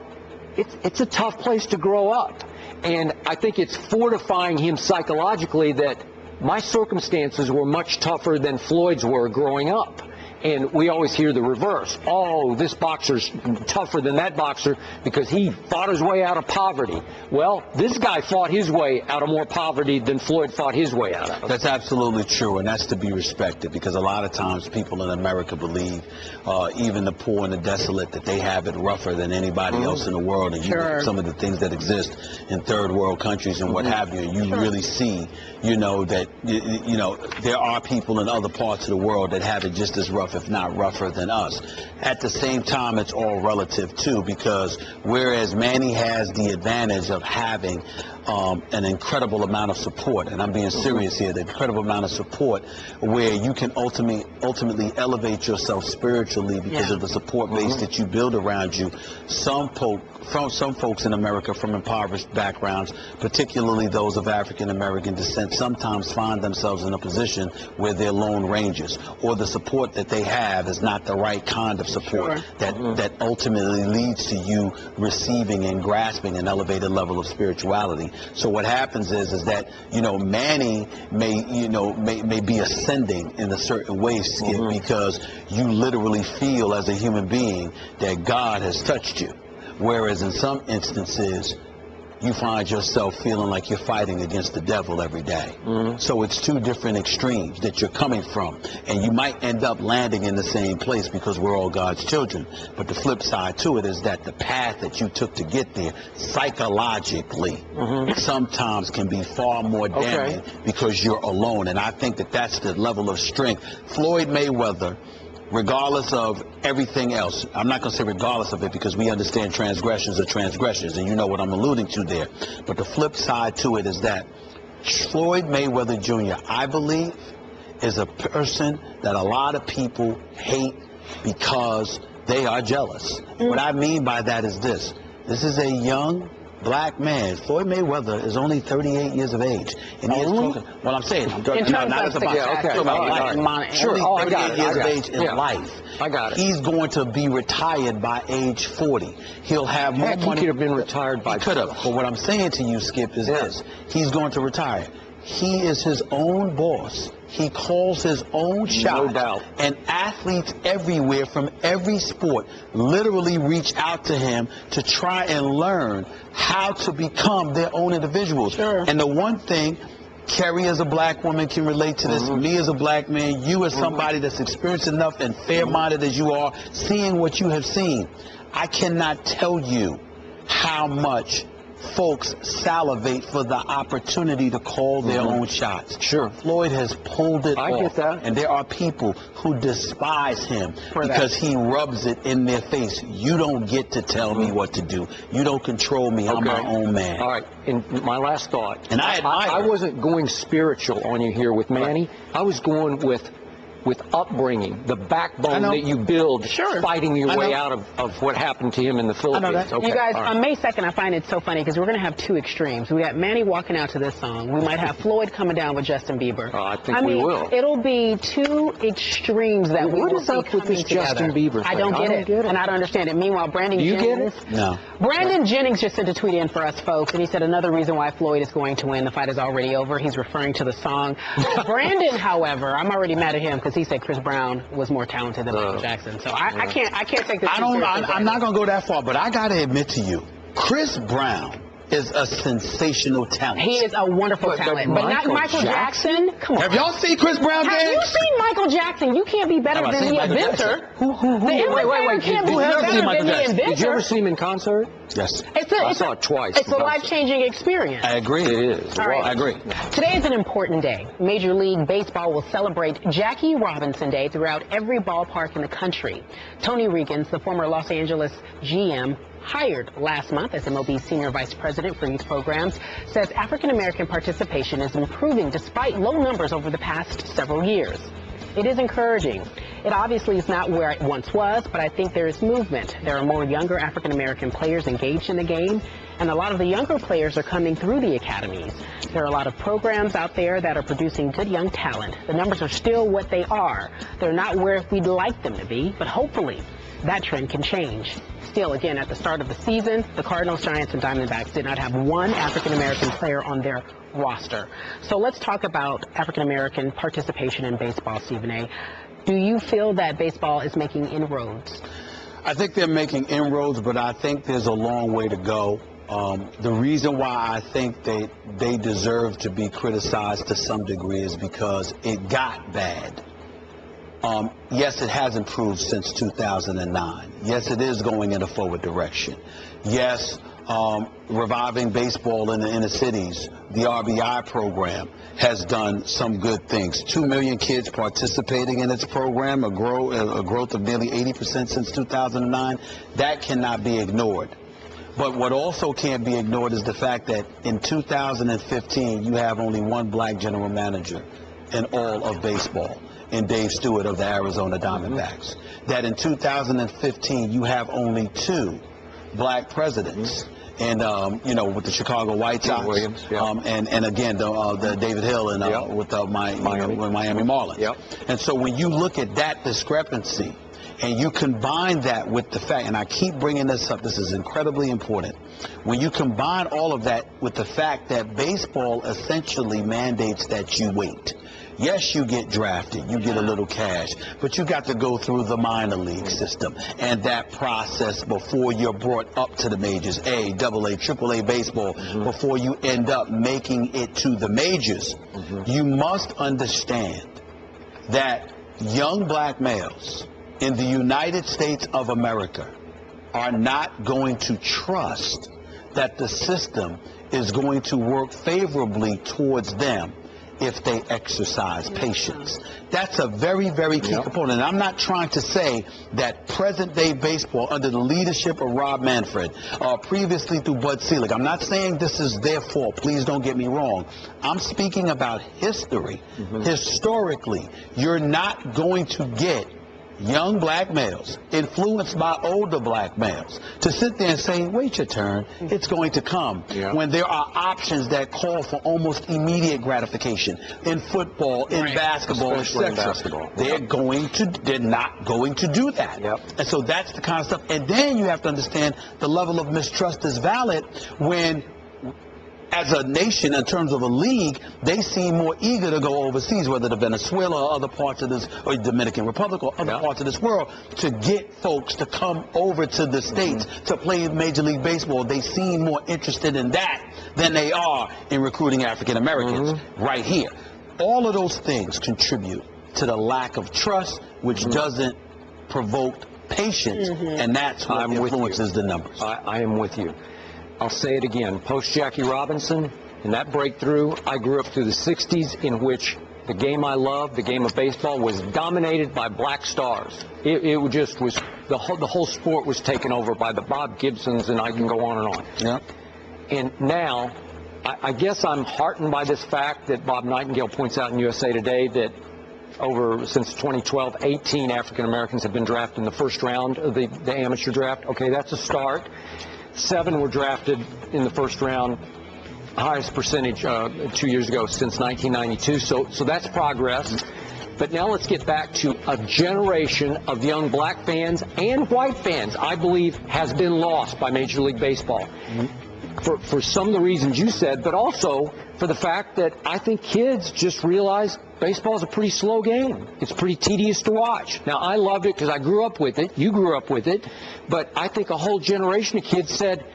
it's a tough place to grow up. And I think it's fortifying him psychologically that my circumstances were much tougher than Floyd's were growing up. And we always hear the reverse. Oh, this boxer's tougher than that boxer because he fought his way out of poverty. Well, this guy fought his way out of more poverty than Floyd fought his way out of. That's absolutely true, and that's to be respected, because a lot of times people in America believe, even the poor and the desolate, that they have it rougher than anybody else in the world. And you look at some of the things that exist in third world countries and what have you, and you really see, that, there are people in other parts of the world that have it just as rough, if not rougher than us. At the same time, it's all relative too, because whereas Manny has the advantage of having an incredible amount of support, and I'm being serious here, the incredible amount of support where you can ultimately elevate yourself spiritually because of the support base that you build around you. Some folks in America from impoverished backgrounds, particularly those of African American descent, sometimes find themselves in a position where they're lone rangers, or the support that they have is not the right kind of support that ultimately leads to you receiving and grasping an elevated level of spirituality. So what happens is that Manny may be ascending in a certain way, Skip, because you literally feel as a human being that God has touched you. Whereas in some instances, you find yourself feeling like you're fighting against the devil every day. So it's two different extremes that you're coming from. And you might end up landing in the same place because we're all God's children. But the flip side to it is that the path that you took to get there, psychologically, sometimes can be far more damning because you're alone. And I think that that's the level of strength. Floyd Mayweather, regardless of everything else, I'm not going to say regardless of it because we understand transgressions are transgressions, and you know what I'm alluding to there. But the flip side to it is that Floyd Mayweather Jr., I believe, is a person that a lot of people hate because they are jealous. What I mean by that is this. This is a young black man. Floyd Mayweather is only 38 years of age. And he is talking, well, I'm saying, not as a boxer. Only 38 years of age in life. I got it. He's going to be retired by age 40. He'll have more money. He could have been retired by. He could have. But what I'm saying to you, Skip, is this. He's going to retire. He is his own boss. He calls his own shots. No doubt. And athletes everywhere from every sport literally reach out to him to try and learn how to become their own individuals. And the one thing, Kerry as a black woman can relate to this, me as a black man, you as somebody that's experienced enough and fair-minded as you are, seeing what you have seen, I cannot tell you how much folks salivate for the opportunity to call their own shots. Floyd has pulled it off. I get that. And there are people who despise him because he rubs it in their face. You don't get to tell me what to do. You don't control me. I'm my own man. All right. And my last thought. And I wasn't going spiritual on you here with Manny. I was going with upbringing, the backbone that you build fighting your way out of what happened to him in the Philippines. I know that. You guys, on May 2nd, I find it so funny because we're going to have two extremes. We got Manny walking out to this song. We might have Floyd coming down with Justin Bieber. I think we will. It'll be two extremes that we will see with this Justin Bieber thing? I don't get it, and I don't understand it. Meanwhile, Brandon Jennings. Do you get it? No. Brandon Jennings just sent a tweet in for us folks, and he said another reason why Floyd is going to win. The fight is already over. He's referring to the song. Brandon, however, I'm already mad at him because he said Chris Brown was more talented than Michael Jackson. So I can't take this. I'm not going to go that far, but I got to admit to you, Chris Brown is a sensational talent. He is a wonderful talent, but not Michael Jackson. Come on. Have y'all seen Chris Brown dance? Have you seen Michael Jackson? You can't be better than the inventor. Wait. Can't be better than the inventor. Did you ever see him in concert? Yes. I saw it twice. It's a life-changing experience. I agree. It is. All right. I agree. Today is an important day. Major League Baseball will celebrate Jackie Robinson Day throughout every ballpark in the country. Tony Reagans, the former Los Angeles GM, hired last month as MLB's Senior Vice President for Youth Programs, says African-American participation is improving despite low numbers over the past several years. It is encouraging. It obviously is not where it once was, but I think there is movement. There are more younger African-American players engaged in the game, and a lot of the younger players are coming through the academies. There are a lot of programs out there that are producing good young talent. The numbers are still what they are. They're not where we'd like them to be, but hopefully that trend can change. Still, again, at the start of the season, the Cardinals, Giants, and Diamondbacks did not have one African-American player on their roster. So let's talk about African-American participation in baseball, Stephen A. Do you feel that baseball is making inroads? I think they're making inroads, but I think there's a long way to go. The reason why I think they deserve to be criticized to some degree is because it got bad. Yes, it has improved since 2009. Yes, it is going in a forward direction. Yes, reviving baseball in the inner cities, the RBI program has done some good things. 2 million kids participating in its program, a growth of nearly 80% since 2009. That cannot be ignored. But what also can't be ignored is the fact that in 2015, you have only one black general manager in all of baseball, in Dave Stewart of the Arizona Diamondbacks. That in 2015, you have only 2 black presidents. And, with the Chicago White Sox, Williams, and again, the David Hill and with the Miami Marlins. Yep. And so when you look at that discrepancy, and you combine that with the fact, and I keep bringing this up, this is incredibly important. When you combine all of that with the fact that baseball essentially mandates that you wait. Yes, you get drafted, you get a little cash, but you got to go through the minor league system and that process before you're brought up to the majors, A, AA, AAA baseball, before you end up making it to the majors. You must understand that young black males in the United States of America are not going to trust that the system is going to work favorably towards them if they exercise patience. That's a very, very key component. And I'm not trying to say that present-day baseball under the leadership of Rob Manfred, previously through Bud Selig, I'm not saying this is their fault. Please don't get me wrong. I'm speaking about history. Historically, you're not going to get young black males influenced by older black males to sit there and say, wait your turn, it's going to come, when there are options that call for almost immediate gratification in football, in basketball, etc. They're not going to do that. And so that's the kind of stuff. And then you have to understand the level of mistrust is valid when, as a nation, in terms of a league, they seem more eager to go overseas, whether to Venezuela or other parts of this, or Dominican Republic or other parts of this world, to get folks to come over to the States to play Major League Baseball. They seem more interested in that than they are in recruiting African Americans right here. All of those things contribute to the lack of trust, which doesn't provoke patience, and that's what influences the numbers. I am with you. I'll say it again, post-Jackie Robinson, and that breakthrough, I grew up through the 60s in which the game I loved, the game of baseball, was dominated by black stars. It just was, the whole sport was taken over by the Bob Gibsons, and I can go on and on. And now, I guess I'm heartened by this fact that Bob Nightingale points out in USA Today that since 2012, 18 African Americans have been drafted in the first round of the amateur draft. Okay, that's a start. 7 were drafted in the first round, highest percentage 2 years ago since 1992. So that's progress. But now let's get back to a generation of young black fans and white fans, I believe, has been lost by Major League Baseball. For some of the reasons you said, but also for the fact that I think kids just realize baseball is a pretty slow game. It's pretty tedious to watch. Now, I loved it because I grew up with it. You grew up with it. But I think a whole generation of kids said,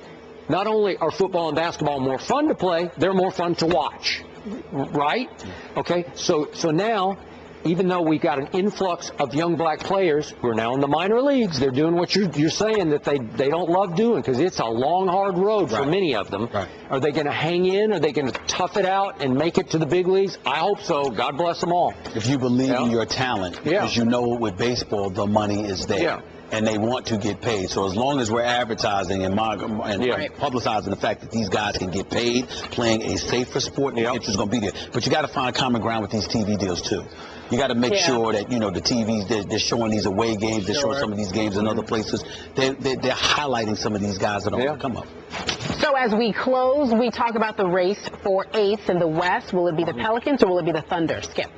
not only are football and basketball more fun to play, they're more fun to watch, right? Okay, so now, even though we've got an influx of young black players who are now in the minor leagues, they're doing what you're saying that they don't love doing, because it's a long, hard road for many of them. Right. Are they going to hang in? Are they going to tough it out and make it to the big leagues? I hope so. God bless them all. If you believe in your talent, because you know with baseball, the money is there. Yeah. And they want to get paid. So as long as we're advertising and publicizing the fact that these guys can get paid, playing a safer sport, the interest is going to be there. But you got to find common ground with these TV deals too. You got to make sure that, you know, the TVs, they're showing these away games, they're showing some of these games in other places. They're highlighting some of these guys that don't come up. So as we close, we talk about the race for 8th in the West. Will it be the Pelicans or will it be the Thunder? Skip.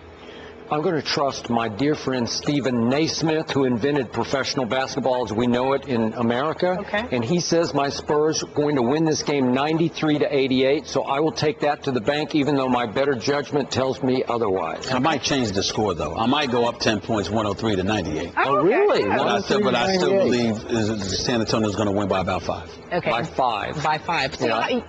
I'm going to trust my dear friend Stephen Naismith, who invented professional basketball as we know it in America. Okay. And he says my Spurs are going to win this game 93-88. So I will take that to the bank, even though my better judgment tells me otherwise. I might change the score, though. I might go up 10 points, 103-98. Oh, really? But I still believe San Antonio is going to win by about 5. Okay. By 5. By 5. So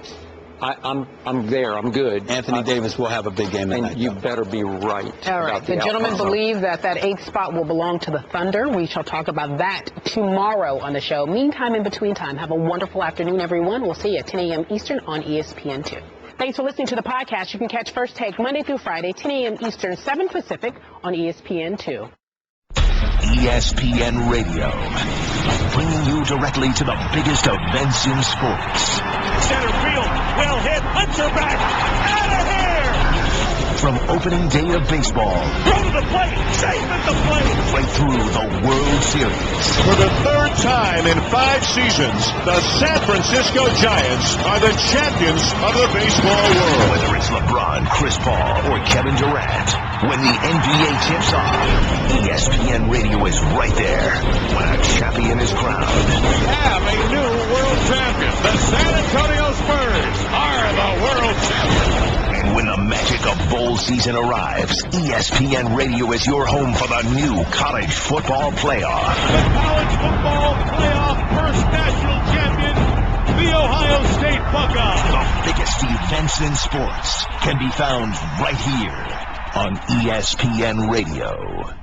I'm there. I'm good. Anthony Davis will have a big game tonight. And you better be right. All right. The gentlemen believe that 8th spot will belong to the Thunder. We shall talk about that tomorrow on the show. Meantime, in between time, have a wonderful afternoon, everyone. We'll see you at 10 a.m. Eastern on ESPN2. Thanks for listening to the podcast. You can catch First Take Monday through Friday, 10 a.m. Eastern, 7 Pacific on ESPN2. ESPN Radio, bringing you directly to the biggest events in sports. Center field, well hit, Hunter back, out of here! From opening day of baseball, Throw to the plate, safe at the plate! right through the World Series. For the 3rd time in 5 seasons, the San Francisco Giants are the champions of the baseball world. Whether it's LeBron, Chris Paul, or Kevin Durant, when the NBA tips off, ESPN Radio is right there when a champion is crowned. We have a new world champion. The San Antonio Spurs are the world champions. And when the magic of bowl season arrives, ESPN Radio is your home for the new college football playoff. The college football playoff first national champion, the Ohio State Buckeyes. The biggest events in sports can be found right here on ESPN Radio.